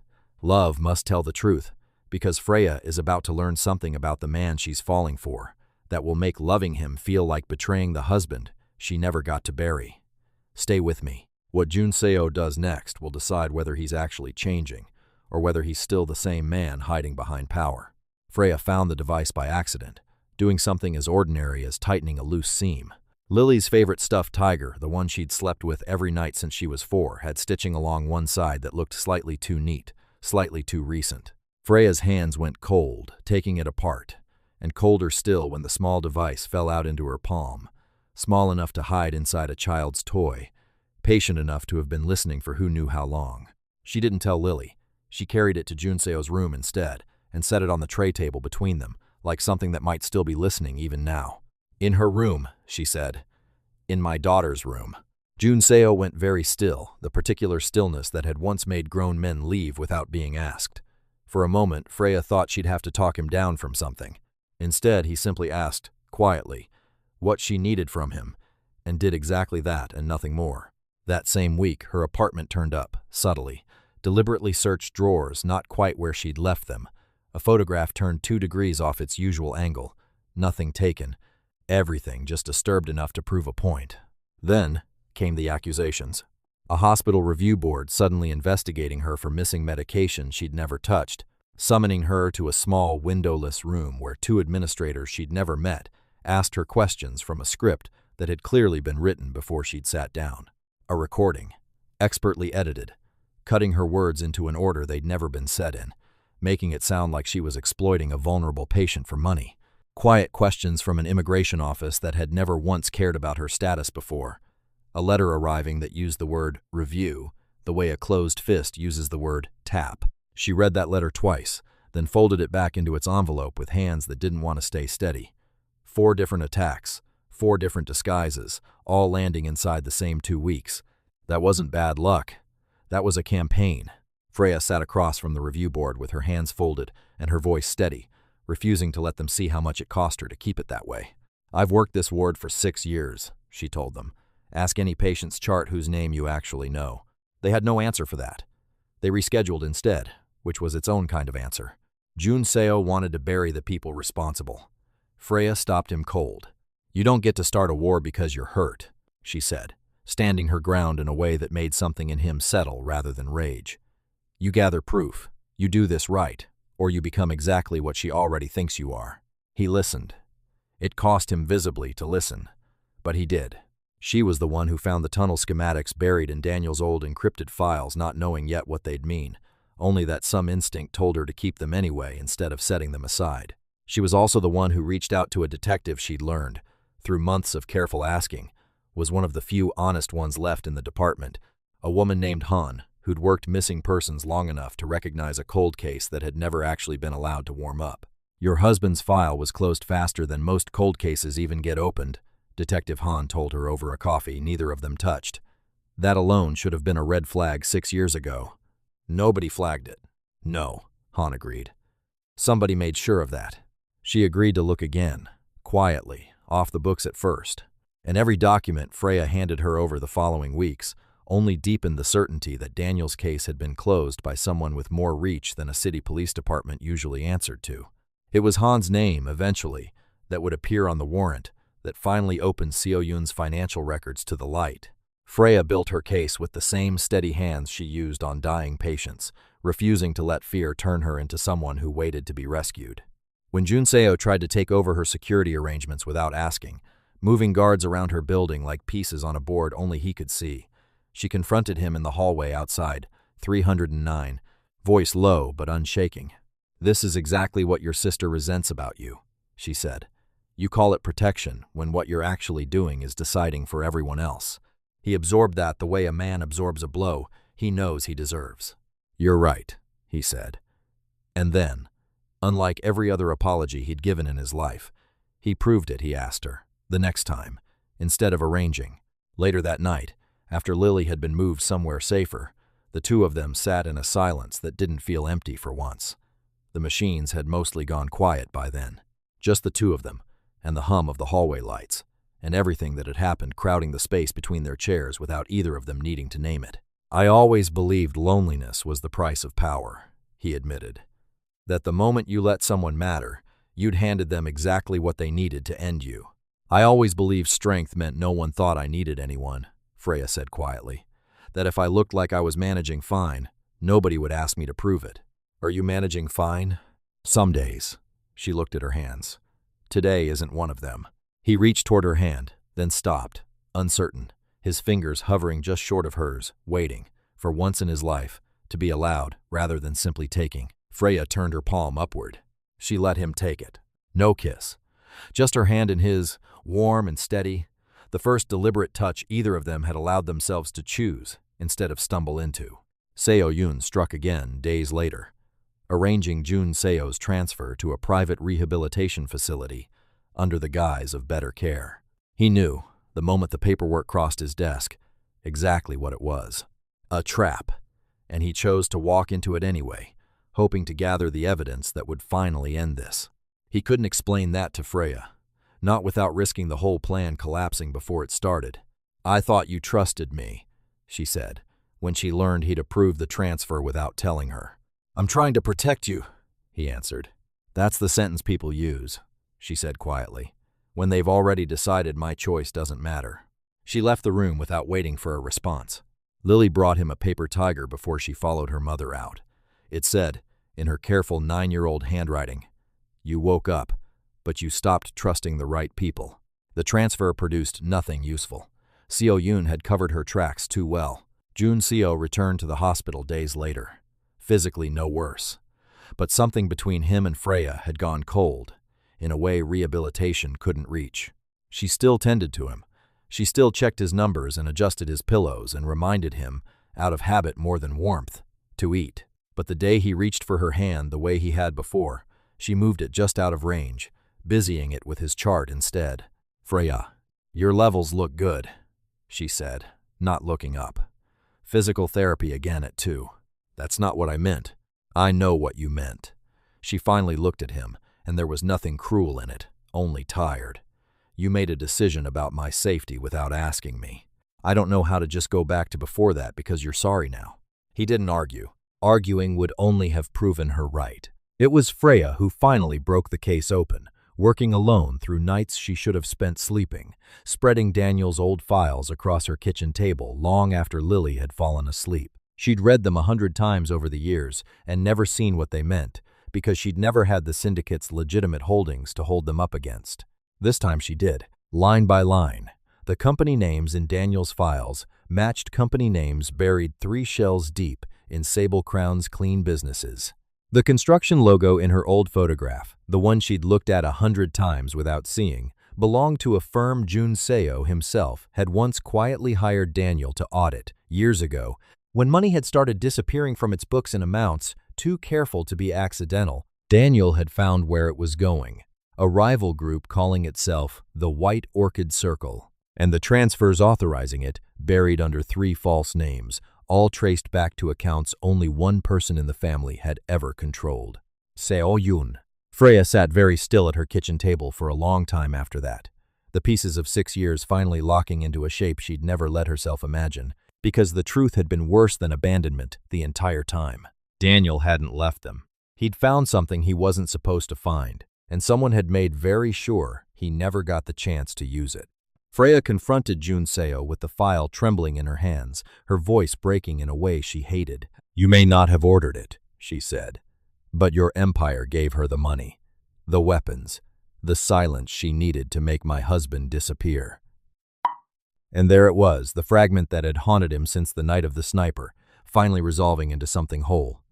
Love must tell the truth, because Freya is about to learn something about the man she's falling for that will make loving him feel like betraying the husband she never got to bury. Stay with me. What Junseo does next will decide whether he's actually changing or whether he's still the same man hiding behind power. Freya found the device by accident, doing something as ordinary as tightening a loose seam. Lily's favorite stuffed tiger, the one she'd slept with every night since she was 4, had stitching along one side that looked slightly too neat, slightly too recent. Freya's hands went cold, taking it apart, and colder still when the small device fell out into her palm, small enough to hide inside a child's toy, patient enough to have been listening for who knew how long. She didn't tell Lily. She carried it to Junseo's room instead, and set it on the tray table between them, like something that might still be listening even now. "In her room," she said. "In my daughter's room." Junseo went very still, the particular stillness that had once made grown men leave without being asked. For a moment, Freya thought she'd have to talk him down from something. Instead, he simply asked, quietly, what she needed from him, and did exactly that and nothing more. That same week, her apartment turned up, subtly, deliberately searched drawers not quite where she'd left them. A photograph turned 2 degrees off its usual angle. Nothing taken. Everything just disturbed enough to prove a point. Then came the accusations. A hospital review board suddenly investigating her for missing medication she'd never touched, summoning her to a small, windowless room where two administrators she'd never met asked her questions from a script that had clearly been written before she'd sat down. A recording, expertly edited, cutting her words into an order they'd never been said in, making it sound like she was exploiting a vulnerable patient for money. Quiet questions from an immigration office that had never once cared about her status before. A letter arriving that used the word review the way a closed fist uses the word tap. She read that letter twice, then folded it back into its envelope with hands that didn't want to stay steady. 4 different attacks, 4 different disguises, all landing inside the same 2 weeks. That wasn't bad luck. That was a campaign. Freya sat across from the review board with her hands folded and her voice steady, refusing to let them see how much it cost her to keep it that way. "I've worked this ward for 6 years, she told them. "Ask any patient's chart whose name you actually know." They had no answer for that. They rescheduled instead, which was its own kind of answer. Jun Seo wanted to bury the people responsible. Freya stopped him cold. "You don't get to start a war because you're hurt," she said, standing her ground in a way that made something in him settle rather than rage. "You gather proof, you do this right, or you become exactly what she already thinks you are." He listened. It cost him visibly to listen, but he did. She was the one who found the tunnel schematics buried in Daniel's old encrypted files, not knowing yet what they'd mean, only that some instinct told her to keep them anyway instead of setting them aside. She was also the one who reached out to a detective she'd learned, through months of careful asking, was one of the few honest ones left in the department, a woman named Han, who'd worked missing persons long enough to recognize a cold case that had never actually been allowed to warm up. "Your husband's file was closed faster than most cold cases even get opened," Detective Han told her over a coffee neither of them touched. "That alone should have been a red flag 6 years ago." "Nobody flagged it." "No," Han agreed. "Somebody made sure of that." She agreed to look again, quietly, off the books at first. And every document Freya handed her over the following weeks only deepened the certainty that Daniel's case had been closed by someone with more reach than a city police department usually answered to. It was Han's name, eventually, that would appear on the warrant that finally opened Seo Yun's financial records to the light. Freya built her case with the same steady hands she used on dying patients, refusing to let fear turn her into someone who waited to be rescued. When Jun Seo tried to take over her security arrangements without asking, moving guards around her building like pieces on a board only he could see, she confronted him in the hallway outside, 309, voice low but unshaking. "This is exactly what your sister resents about you," she said. "You call it protection when what you're actually doing is deciding for everyone else." He absorbed that the way a man absorbs a blow he knows he deserves. "You're right," he said. And then, unlike every other apology he'd given in his life, he proved it, he asked her, the next time, instead of arranging. Later that night, after Lily had been moved somewhere safer, the two of them sat in a silence that didn't feel empty for once. The machines had mostly gone quiet by then. Just the two of them, and the hum of the hallway lights, and everything that had happened crowding the space between their chairs without either of them needing to name it. "I always believed loneliness was the price of power," he admitted. "That the moment you let someone matter, you'd handed them exactly what they needed to end you. I always believed strength meant no one thought I needed anyone," Freya said quietly. "That if I looked like I was managing fine, nobody would ask me to prove it." "Are you managing fine?" "Some days." She looked at her hands. "Today isn't one of them." He reached toward her hand, then stopped, uncertain, his fingers hovering just short of hers, waiting, for once in his life, to be allowed rather than simply taking. Freya turned her palm upward. She let him take it. No kiss. Just her hand in his, warm and steady, the first deliberate touch either of them had allowed themselves to choose instead of stumble into. Seo Yun struck again days later, arranging Jun Seo's transfer to a private rehabilitation facility under the guise of better care. He knew, the moment the paperwork crossed his desk, exactly what it was. A trap, and he chose to walk into it anyway, hoping to gather the evidence that would finally end this. He couldn't explain that to Freya, not without risking the whole plan collapsing before it started. "I thought you trusted me," she said, when she learned he'd approved the transfer without telling her. "I'm trying to protect you," he answered. "That's the sentence people use," she said quietly, "when they've already decided my choice doesn't matter." She left the room without waiting for a response. Lily brought him a paper tiger before she followed her mother out. It said, in her careful 9-year-old handwriting, "You woke up, but you stopped trusting the right people." The transfer produced nothing useful. Seo Yoon had covered her tracks too well. Jun Seo returned to the hospital days later, physically no worse. But something between him and Freya had gone cold, in a way rehabilitation couldn't reach. She still tended to him. She still checked his numbers and adjusted his pillows and reminded him, out of habit more than warmth, to eat. But the day he reached for her hand the way he had before, she moved it just out of range, busying it with his chart instead. "Freya, your levels look good," she said, not looking up. "Physical therapy again at 2. "That's not what I meant." "I know what you meant." She finally looked at him, and there was nothing cruel in it, only tired. "You made a decision about my safety without asking me. I don't know how to just go back to before that because you're sorry now." He didn't argue. Arguing would only have proven her right. It was Freya who finally broke the case open, working alone through nights she should have spent sleeping, spreading Daniel's old files across her kitchen table long after Lily had fallen asleep. She'd read them 100 times over the years and never seen what they meant, because she'd never had the syndicate's legitimate holdings to hold them up against. This time she did, line by line. The company names in Daniel's files matched company names buried 3 shells deep in Sable Crown's clean businesses. The construction logo in her old photograph, the one she'd looked at 100 times without seeing, belonged to a firm Jun Seo himself had once quietly hired Daniel to audit, years ago, when money had started disappearing from its books in amounts too careful to be accidental. Daniel had found where it was going, a rival group calling itself the White Orchid Circle, and the transfers authorizing it buried under 3 false names, all traced back to accounts only one person in the family had ever controlled. Seo Yoon. Freya sat very still at her kitchen table for a long time after that, the pieces of 6 years finally locking into a shape she'd never let herself imagine, because the truth had been worse than abandonment the entire time. Daniel hadn't left them. He'd found something he wasn't supposed to find, and someone had made very sure he never got the chance to use it. Freya confronted Jun Seo with the file trembling in her hands, her voice breaking in a way she hated. "You may not have ordered it," she said, "but your empire gave her the money, the weapons, the silence she needed to make my husband disappear." And there it was, the fragment that had haunted him since the night of the sniper, finally resolving into something whole.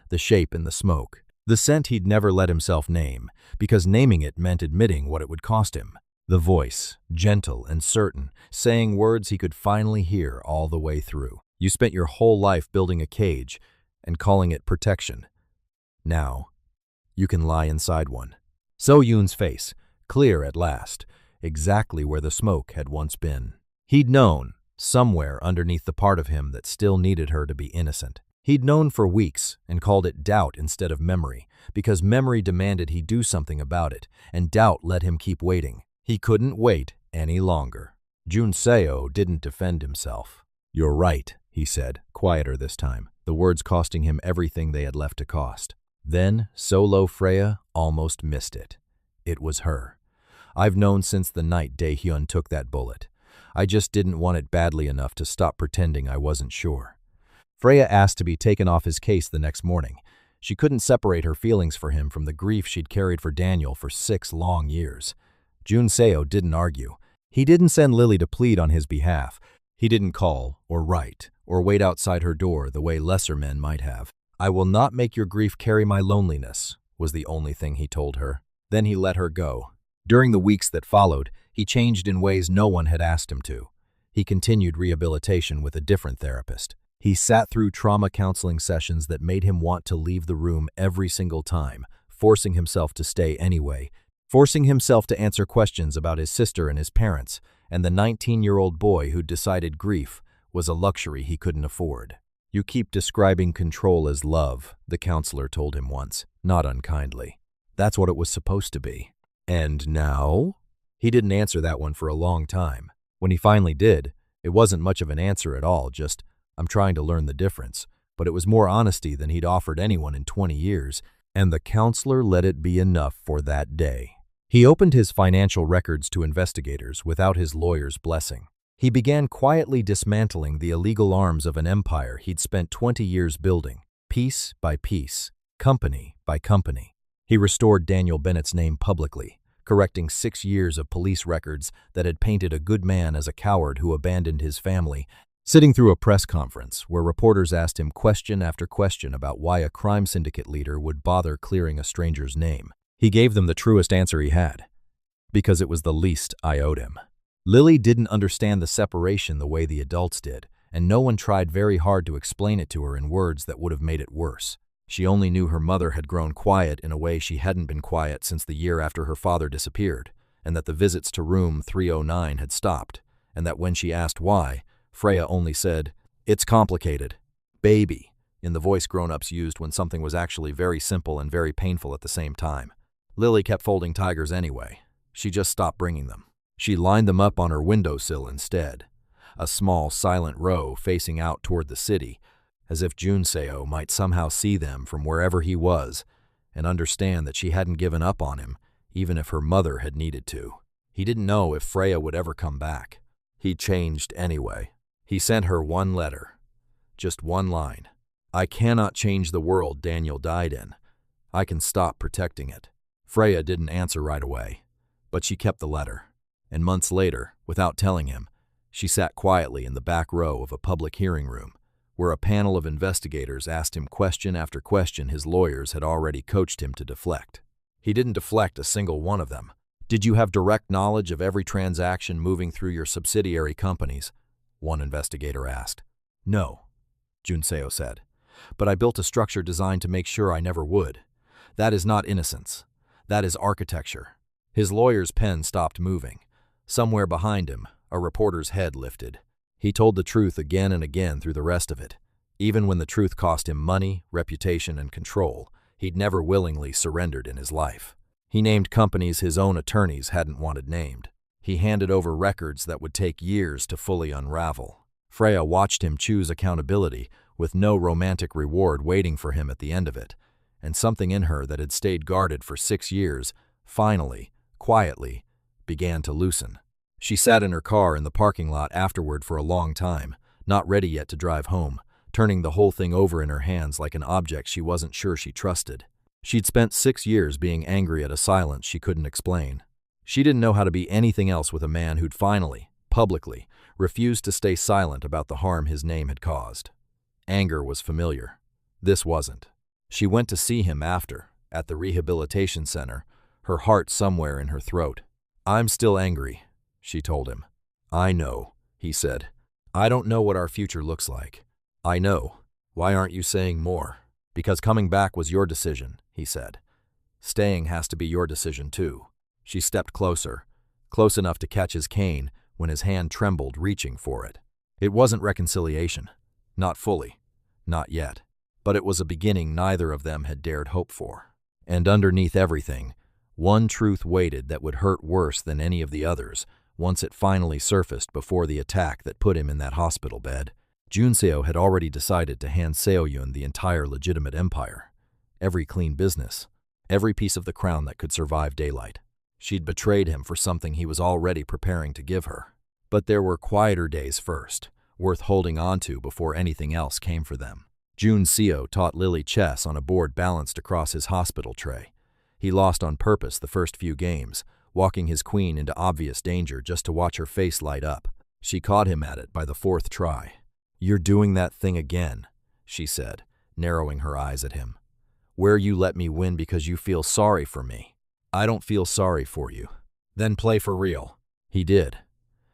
The shape in the smoke. The scent he'd never let himself name, because naming it meant admitting what it would cost him. The voice, gentle and certain, saying words he could finally hear all the way through. "You spent your whole life building a cage and calling it protection. Now, you can lie inside one." So Yoon's face, clear at last, exactly where the smoke had once been. He'd known, somewhere underneath the part of him that still needed her to be innocent. He'd known for weeks and called it doubt instead of memory, because memory demanded he do something about it, and doubt let him keep waiting. He couldn't wait any longer. Jun Seo didn't defend himself. "You're right," he said, quieter this time, the words costing him everything they had left to cost. Then, solo Freya almost missed it. It was her. "I've known since the night Dae-hyun took that bullet. I just didn't want it badly enough to stop pretending I wasn't sure." Freya asked to be taken off his case the next morning. She couldn't separate her feelings for him from the grief she'd carried for Daniel for 6 long years. Jun Seo didn't argue. He didn't send Lily to plead on his behalf. He didn't call, or write, or wait outside her door the way lesser men might have. "I will not make your grief carry my loneliness," was the only thing he told her. Then he let her go. During the weeks that followed, he changed in ways no one had asked him to. He continued rehabilitation with a different therapist. He sat through trauma counseling sessions that made him want to leave the room every single time, forcing himself to stay anyway, forcing himself to answer questions about his sister and his parents, and the 19-year-old boy who'd decided grief was a luxury he couldn't afford. "You keep describing control as love," the counselor told him once, not unkindly. "That's what it was supposed to be." "And now?" He didn't answer that one for a long time. When he finally did, it wasn't much of an answer at all, just, "I'm trying to learn the difference." But it was more honesty than he'd offered anyone in 20 years, and the counselor let it be enough for that day. He opened his financial records to investigators without his lawyer's blessing. He began quietly dismantling the illegal arms of an empire he'd spent 20 years building, piece by piece, company by company. He restored Daniel Bennett's name publicly, correcting 6 years of police records that had painted a good man as a coward who abandoned his family. Sitting through a press conference where reporters asked him question after question about why a crime syndicate leader would bother clearing a stranger's name, he gave them the truest answer he had. Because it was the least I owed him. Lily didn't understand the separation the way the adults did, and no one tried very hard to explain it to her in words that would have made it worse. She only knew her mother had grown quiet in a way she hadn't been quiet since the year after her father disappeared, and that the visits to room 309 had stopped, and that when she asked why, Freya only said, "It's complicated. Baby," in the voice grown-ups used when something was actually very simple and very painful at the same time. Lily kept folding tigers anyway. She just stopped bringing them. She lined them up on her windowsill instead, a small, silent row facing out toward the city, as if Junseo might somehow see them from wherever he was and understand that she hadn't given up on him, even if her mother had needed to. He didn't know if Freya would ever come back. He changed anyway. He sent her one letter, just one line. "I cannot change the world Daniel died in. I can stop protecting it." Freya didn't answer right away, but she kept the letter. And months later, without telling him, she sat quietly in the back row of a public hearing room, where a panel of investigators asked him question after question his lawyers had already coached him to deflect. He didn't deflect a single one of them. "Did you have direct knowledge of every transaction moving through your subsidiary companies?" one investigator asked. "No," Junseo said, "but I built a structure designed to make sure I never would. That is not innocence. That is architecture." His lawyer's pen stopped moving. Somewhere behind him, a reporter's head lifted. He told the truth again and again through the rest of it. Even when the truth cost him money, reputation, and control, he'd never willingly surrendered in his life. He named companies his own attorneys hadn't wanted named. He handed over records that would take years to fully unravel. Freya watched him choose accountability with no romantic reward waiting for him at the end of it, and something in her that had stayed guarded for 6 years, finally, quietly, began to loosen. She sat in her car in the parking lot afterward for a long time, not ready yet to drive home, turning the whole thing over in her hands like an object she wasn't sure she trusted. She'd spent 6 years being angry at a silence she couldn't explain. She didn't know how to be anything else with a man who'd finally, publicly, refused to stay silent about the harm his name had caused. Anger was familiar. This wasn't. She went to see him after, at the rehabilitation center, her heart somewhere in her throat. "I'm still angry," she told him. "I know," he said. "I don't know what our future looks like." "I know. Why aren't you saying more?" "Because coming back was your decision," he said. "Staying has to be your decision too." She stepped closer, close enough to catch his cane when his hand trembled, reaching for it. It wasn't reconciliation. Not fully. Not yet. But it was a beginning neither of them had dared hope for. And underneath everything, one truth waited that would hurt worse than any of the others once it finally surfaced before the attack that put him in that hospital bed. Junseo had already decided to hand Seoyun the entire legitimate empire. Every clean business. Every piece of the crown that could survive daylight. She'd betrayed him for something he was already preparing to give her. But there were quieter days first, worth holding on to before anything else came for them. Junseo taught Lily chess on a board balanced across his hospital tray. He lost on purpose the first few games, walking his queen into obvious danger just to watch her face light up. She caught him at it by the 4th try. "You're doing that thing again," she said, narrowing her eyes at him. "Where you let me win because you feel sorry for me. I don't feel sorry for you." "Then play for real." He did.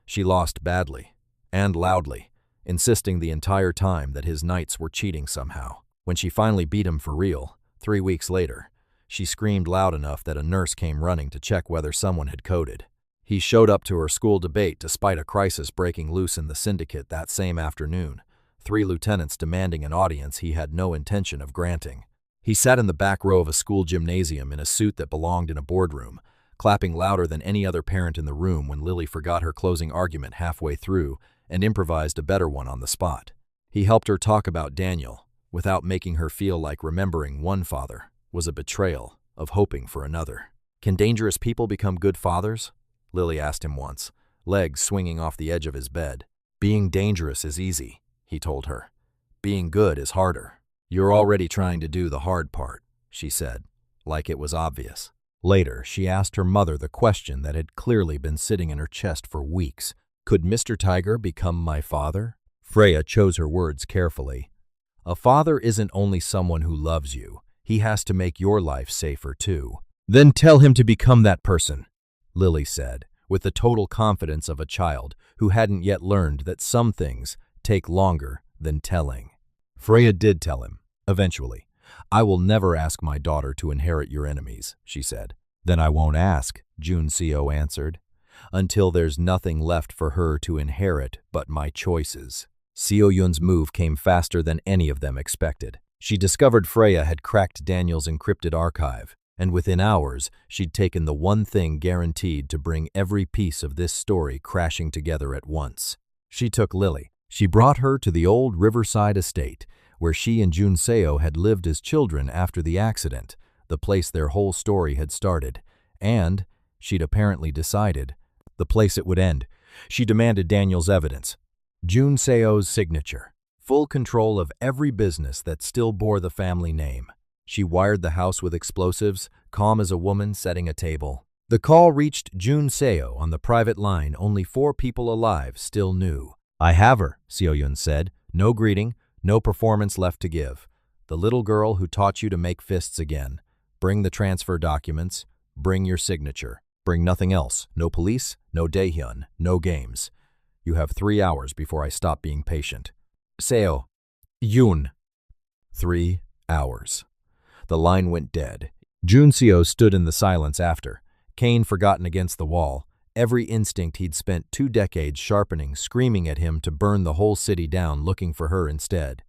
She lost badly, and loudly, insisting the entire time that his knights were cheating somehow. When she finally beat him for real, 3 weeks later, she screamed loud enough that a nurse came running to check whether someone had coded. He showed up to her school debate despite a crisis breaking loose in the syndicate that same afternoon, 3 lieutenants demanding an audience he had no intention of granting. He sat in the back row of a school gymnasium in a suit that belonged in a boardroom, clapping louder than any other parent in the room when Lily forgot her closing argument halfway through and improvised a better one on the spot. He helped her talk about Daniel, without making her feel like remembering one father was a betrayal of hoping for another. "Can dangerous people become good fathers?" Lily asked him once, legs swinging off the edge of his bed. Being dangerous is easy, he told her. Being good is harder. You're already trying to do the hard part, she said, like it was obvious. Later, she asked her mother the question that had clearly been sitting in her chest for weeks. Could Mr. Tiger become my father? Freya chose her words carefully. A father isn't only someone who loves you. He has to make your life safer too. Then tell him to become that person, Lily said, with the total confidence of a child who hadn't yet learned that some things take longer than telling. Freya did tell him, eventually. I will never ask my daughter to inherit your enemies, she said. Then I won't ask, Jun Seo answered, until there's nothing left for her to inherit but my choices. Seo Yun's move came faster than any of them expected. She discovered Freya had cracked Daniel's encrypted archive, and within hours, she'd taken the one thing guaranteed to bring every piece of this story crashing together at once. She took Lily. She brought her to the old Riverside estate, where she and Jun Seo had lived as children after the accident, the place their whole story had started, and, she'd apparently decided, the place it would end. She demanded Daniel's evidence, Jun Seo's signature, full control of every business that still bore the family name. She wired the house with explosives, calm as a woman setting a table. The call reached Jun Seo on the private line only 4 people alive still knew. I have her, Seo Yun said. No greeting, no performance left to give. The little girl who taught you to make fists again. Bring the transfer documents. Bring your signature. Bring nothing else. No police, no Daehyun, no games. You have 3 hours before I stop being patient. Seo. Yun. 3 hours. The line went dead. Jun Seo stood in the silence after, cane forgotten against the wall, every instinct he'd spent 2 decades sharpening, screaming at him to burn the whole city down, looking for her instead.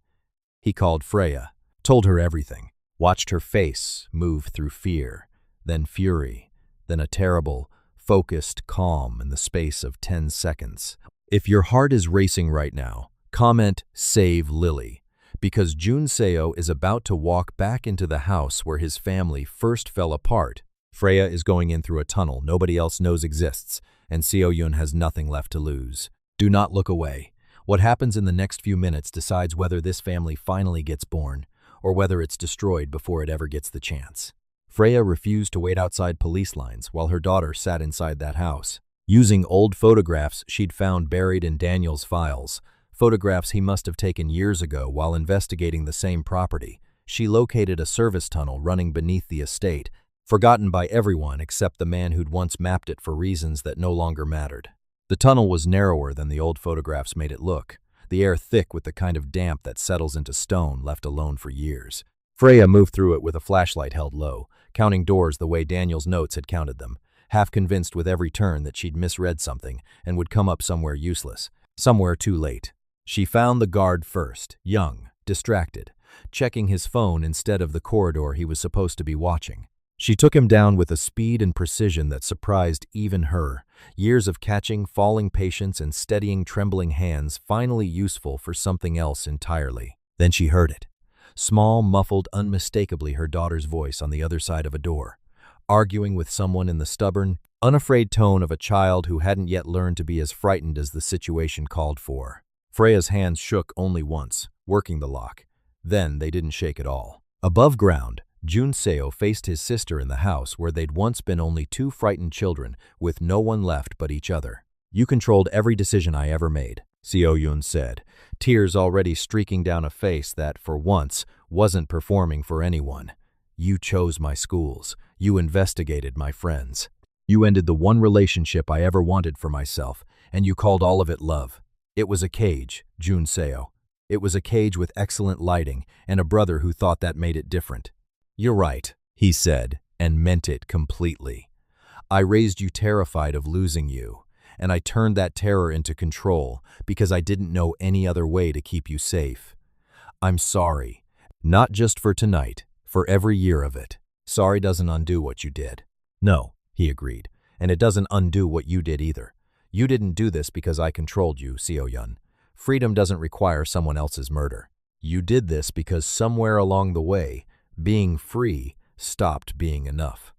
He called Freya, told her everything, watched her face move through fear, then fury, then a terrible, focused calm in the space of 10 seconds. If your heart is racing right now, comment "Save Lily," because Jun Seo is about to walk back into the house where his family first fell apart. Freya is going in through a tunnel nobody else knows exists, and Seo Yun has nothing left to lose. Do not look away. What happens in the next few minutes decides whether this family finally gets born, or whether it's destroyed before it ever gets the chance. Freya refused to wait outside police lines while her daughter sat inside that house. Using old photographs she'd found buried in Daniel's files, photographs he must have taken years ago while investigating the same property, she located a service tunnel running beneath the estate, forgotten by everyone except the man who'd once mapped it for reasons that no longer mattered. The tunnel was narrower than the old photographs made it look, the air thick with the kind of damp that settles into stone left alone for years. Freya moved through it with a flashlight held low, counting doors the way Daniel's notes had counted them, half convinced with every turn that she'd misread something and would come up somewhere useless, somewhere too late. She found the guard first, young, distracted, checking his phone instead of the corridor he was supposed to be watching. She took him down with a speed and precision that surprised even her, years of catching, falling patience and steadying trembling hands finally useful for something else entirely. Then she heard it. Small, muffled, unmistakably her daughter's voice on the other side of a door, arguing with someone in the stubborn, unafraid tone of a child who hadn't yet learned to be as frightened as the situation called for. Freya's hands shook only once, working the lock. Then they didn't shake at all. Above ground, Jun Seo faced his sister in the house where they'd once been only 2 frightened children with no one left but each other. You controlled every decision I ever made, Seo Yun said, tears already streaking down a face that, for once, wasn't performing for anyone. You chose my schools. You investigated my friends. You ended the one relationship I ever wanted for myself, and you called all of it love. It was a cage, Jun Seo. It was a cage with excellent lighting and a brother who thought that made it different. You're right, he said, and meant it completely. I raised you terrified of losing you, and I turned that terror into control because I didn't know any other way to keep you safe. I'm sorry, not just for tonight, for every year of it. Sorry doesn't undo what you did. No, he agreed, and it doesn't undo what you did either. You didn't do this because I controlled you, Seo Yun. Freedom doesn't require someone else's murder. You did this because somewhere along the way, being free stopped being enough.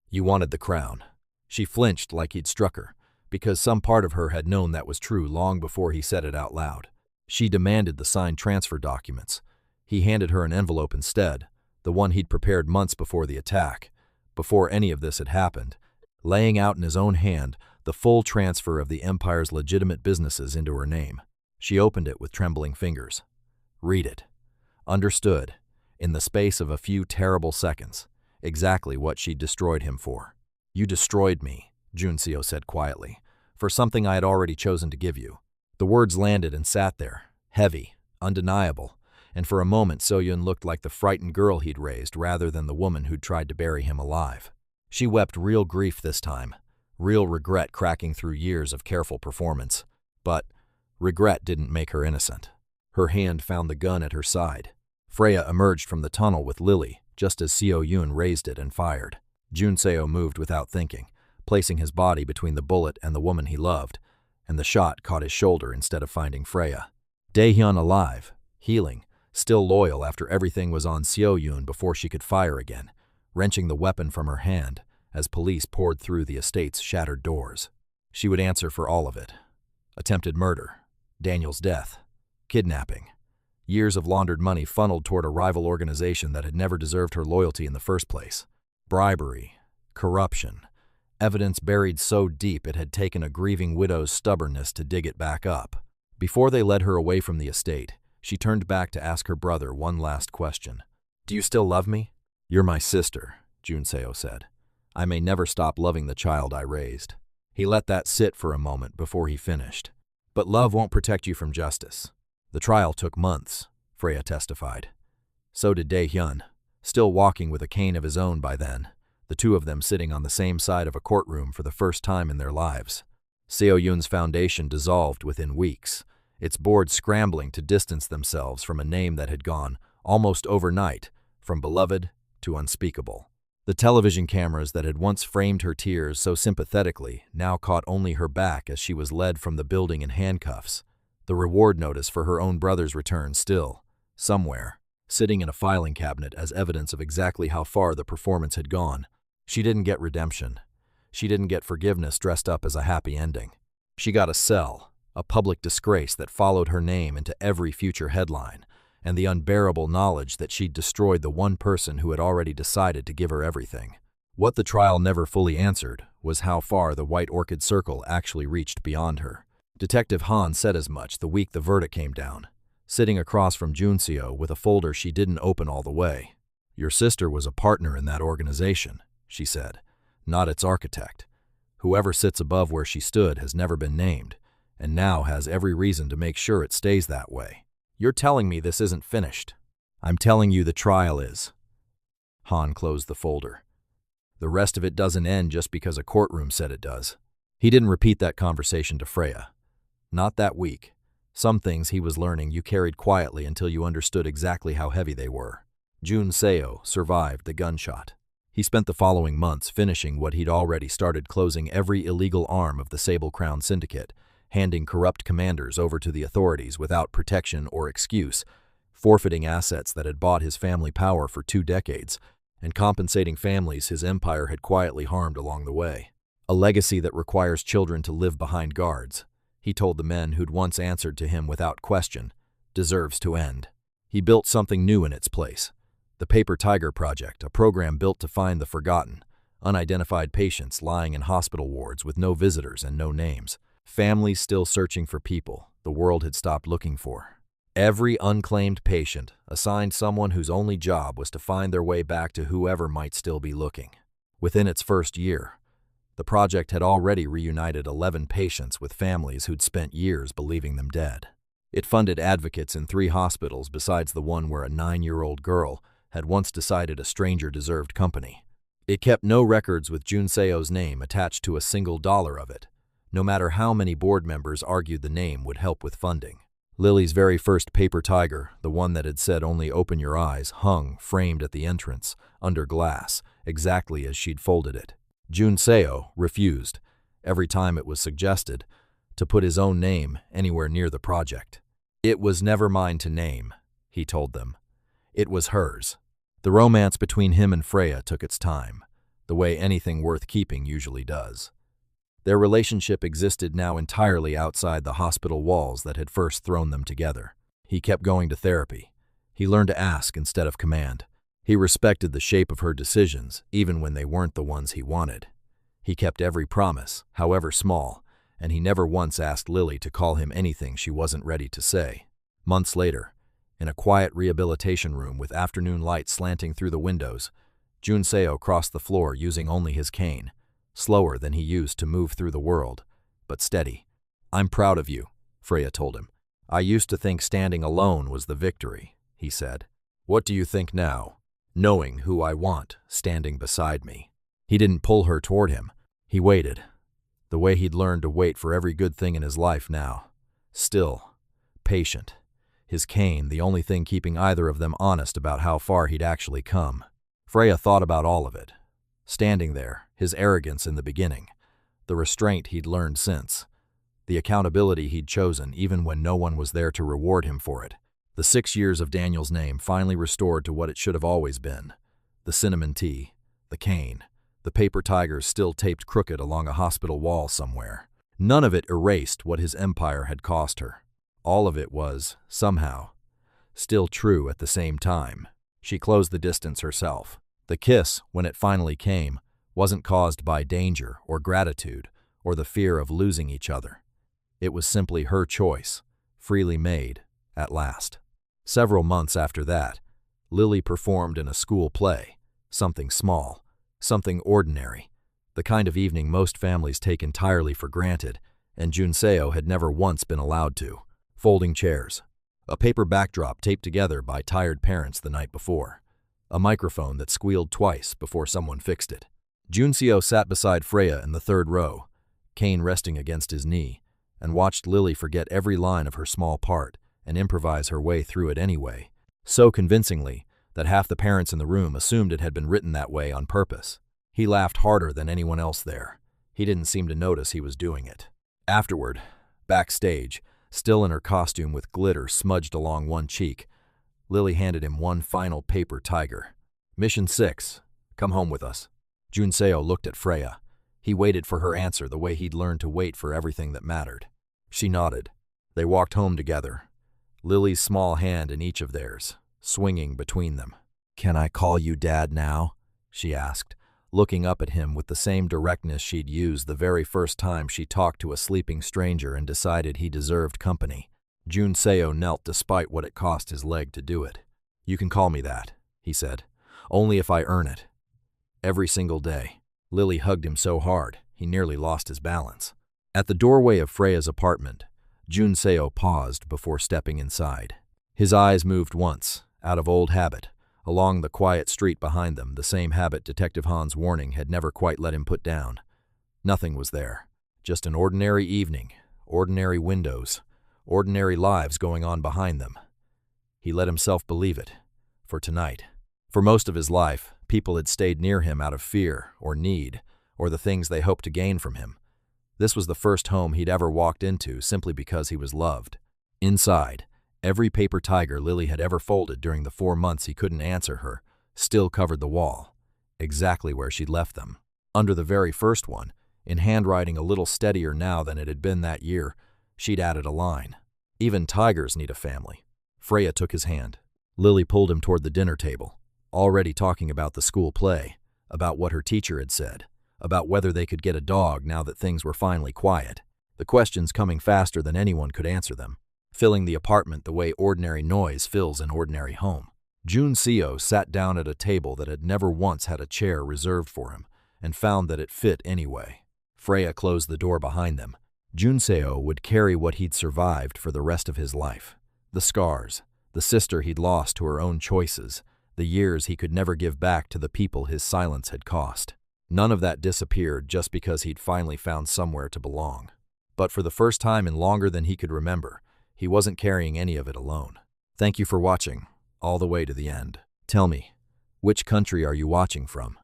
You wanted the crown. She flinched like he'd struck her, because some part of her had known that was true long before he said it out loud. She demanded the signed transfer documents. He handed her an envelope instead, the one he'd prepared months before the attack, before any of this had happened, laying out in his own hand the full transfer of the Empire's legitimate businesses into her name. She opened it with trembling fingers. Read it. Understood, in the space of a few terrible seconds, exactly what she'd destroyed him for. You destroyed me, Junseo said quietly, for something I had already chosen to give you. The words landed and sat there, heavy, undeniable, and for a moment Soyun looked like the frightened girl he'd raised rather than the woman who'd tried to bury him alive. She wept real grief this time, real regret cracking through years of careful performance. But regret didn't make her innocent. Her hand found the gun at her side. Freya emerged from the tunnel with Lily, just as Seo-yoon raised it and fired. Junseo moved without thinking, placing his body between the bullet and the woman he loved, and the shot caught his shoulder instead of finding Freya. Daehyun alive, healing, still loyal after everything was on Seo-yoon before she could fire again, wrenching the weapon from her hand as police poured through the estate's shattered doors. She would answer for all of it. Attempted murder, Daniel's death, kidnapping, years of laundered money funneled toward a rival organization that had never deserved her loyalty in the first place, bribery, corruption, evidence buried so deep it had taken a grieving widow's stubbornness to dig it back up. Before they led her away from the estate, she turned back to ask her brother one last question. Do you still love me? You're my sister, Junseo said. I may never stop loving the child I raised. He let that sit for a moment before he finished. But love won't protect you from justice. The trial took months, Freya testified. So did Daehyun, still walking with a cane of his own by then, the two of them sitting on the same side of a courtroom for the first time in their lives. Seo-yoon's foundation dissolved within weeks, its board scrambling to distance themselves from a name that had gone, almost overnight, from beloved to unspeakable. The television cameras that had once framed her tears so sympathetically now caught only her back as she was led from the building in handcuffs, the reward notice for her own brother's return still, somewhere, sitting in a filing cabinet as evidence of exactly how far the performance had gone. She didn't get redemption. She didn't get forgiveness dressed up as a happy ending. She got a cell, a public disgrace that followed her name into every future headline, and the unbearable knowledge that she'd destroyed the one person who had already decided to give her everything. What the trial never fully answered was how far the White Orchid Circle actually reached beyond her. Detective Han said as much the week the verdict came down, sitting across from Junseo with a folder she didn't open all the way. Your sister was a partner in that organization, she said, not its architect. Whoever sits above where she stood has never been named, and now has every reason to make sure it stays that way. You're telling me this isn't finished. I'm telling you the trial is. Han closed the folder. The rest of it doesn't end just because a courtroom said it does. He didn't repeat that conversation to Freya. Not that week. Some things he was learning you carried quietly until you understood exactly how heavy they were. Junseo survived the gunshot. He spent the following months finishing what he'd already started, closing every illegal arm of the Sable Crown Syndicate, handing corrupt commanders over to the authorities without protection or excuse, forfeiting assets that had bought his family power for 2 decades, and compensating families his empire had quietly harmed along the way. A legacy that requires children to live behind guards, he told the men who'd once answered to him without question, deserves to end. He built something new in its place. The Paper Tiger Project, a program built to find the forgotten, unidentified patients lying in hospital wards with no visitors and no names. Families still searching for people the world had stopped looking for. Every unclaimed patient assigned someone whose only job was to find their way back to whoever might still be looking. Within its first year, the project had already reunited 11 patients with families who'd spent years believing them dead. It funded advocates in 3 hospitals besides the one where a 9-year-old girl had once decided a stranger deserved company. It kept no records with Junseo's name attached to a single dollar of it, no matter how many board members argued the name would help with funding. Lily's very first paper tiger, the one that had said "only open your eyes," hung, framed at the entrance, under glass, exactly as she'd folded it. Junseo refused, every time it was suggested, to put his own name anywhere near the project. It was never mine to name, he told them. It was hers. The romance between him and Freya took its time, the way anything worth keeping usually does. Their relationship existed now entirely outside the hospital walls that had first thrown them together. He kept going to therapy. He learned to ask instead of command. He respected the shape of her decisions, even when they weren't the ones he wanted. He kept every promise, however small, and he never once asked Lily to call him anything she wasn't ready to say. Months later, in a quiet rehabilitation room with afternoon light slanting through the windows, Jun Seo crossed the floor using only his cane, slower than he used to move through the world, but steady. "I'm proud of you," Freya told him. "I used to think standing alone was the victory," he said. "What do you think now, knowing who I want standing beside me?" He didn't pull her toward him. He waited, the way he'd learned to wait for every good thing in his life now. Still, patient. His cane, the only thing keeping either of them honest about how far he'd actually come. Freya thought about all of it. Standing there, his arrogance in the beginning, the restraint he'd learned since, the accountability he'd chosen even when no one was there to reward him for it. The 6 years of Daniel's name finally restored to what it should have always been. The cinnamon tea, the cane, the paper tigers still taped crooked along a hospital wall somewhere. None of it erased what his empire had cost her. All of it was, somehow, still true at the same time. She closed the distance herself. The kiss, when it finally came, wasn't caused by danger or gratitude or the fear of losing each other. It was simply her choice, freely made, at last. Several months after that, Lily performed in a school play, something small, something ordinary, the kind of evening most families take entirely for granted, and Jun Seo had never once been allowed to. Folding chairs, a paper backdrop taped together by tired parents the night before, a microphone that squealed twice before someone fixed it. Jun Seo sat beside Freya in the third row, cane resting against his knee, and watched Lily forget every line of her small part and improvise her way through it anyway, so convincingly that half the parents in the room assumed it had been written that way on purpose. He laughed harder than anyone else there. He didn't seem to notice he was doing it. Afterward, backstage, still in her costume with glitter smudged along one cheek, Lily handed him one final paper tiger. "Mission 6, come home with us." Jun Seo looked at Freya. He waited for her answer the way he'd learned to wait for everything that mattered. She nodded. They walked home together, Lily's small hand in each of theirs, swinging between them. "Can I call you Dad now?" she asked, looking up at him with the same directness she'd used the very first time she talked to a sleeping stranger and decided he deserved company. Jun Seo knelt despite what it cost his leg to do it. "You can call me that," he said, "only if I earn it. Every single day." Lily hugged him so hard, he nearly lost his balance. At the doorway of Freya's apartment, Jun Seo paused before stepping inside. His eyes moved once, out of old habit, along the quiet street behind them, the same habit Detective Han's warning had never quite let him put down. Nothing was there. Just an ordinary evening, ordinary windows, ordinary lives going on behind them. He let himself believe it. For tonight. For most of his life, people had stayed near him out of fear or need, or the things they hoped to gain from him. This was the first home he'd ever walked into simply because he was loved. Inside, every paper tiger Lily had ever folded during the 4 months he couldn't answer her still covered the wall, exactly where she'd left them. Under the very first one, in handwriting a little steadier now than it had been that year, she'd added a line. "Even tigers need a family." Freya took his hand. Lily pulled him toward the dinner table, already talking about the school play, about what her teacher had said, about whether they could get a dog now that things were finally quiet, the questions coming faster than anyone could answer them, filling the apartment the way ordinary noise fills an ordinary home. Jun Seo sat down at a table that had never once had a chair reserved for him, and found that it fit anyway. Freya closed the door behind them. Jun Seo would carry what he'd survived for the rest of his life. The scars, the sister he'd lost to her own choices, the years he could never give back to the people his silence had cost. None of that disappeared just because he'd finally found somewhere to belong. But for the first time in longer than he could remember, he wasn't carrying any of it alone. Thank you for watching, all the way to the end. Tell me, which country are you watching from?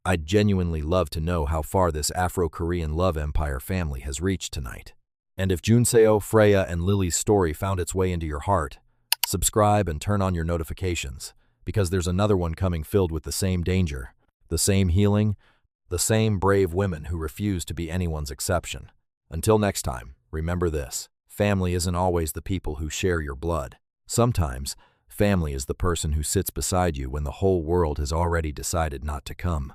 I'd genuinely love to know how far this Afro-Korean Love Empire family has reached tonight. And if Jun Seo, Freya, and Lily's story found its way into your heart, subscribe and turn on your notifications, because there's another one coming filled with the same danger, the same healing, The same brave women who refuse to be anyone's exception. Until next time, remember this: family isn't always the people who share your blood. Sometimes, family is the person who sits beside you when the whole world has already decided not to come.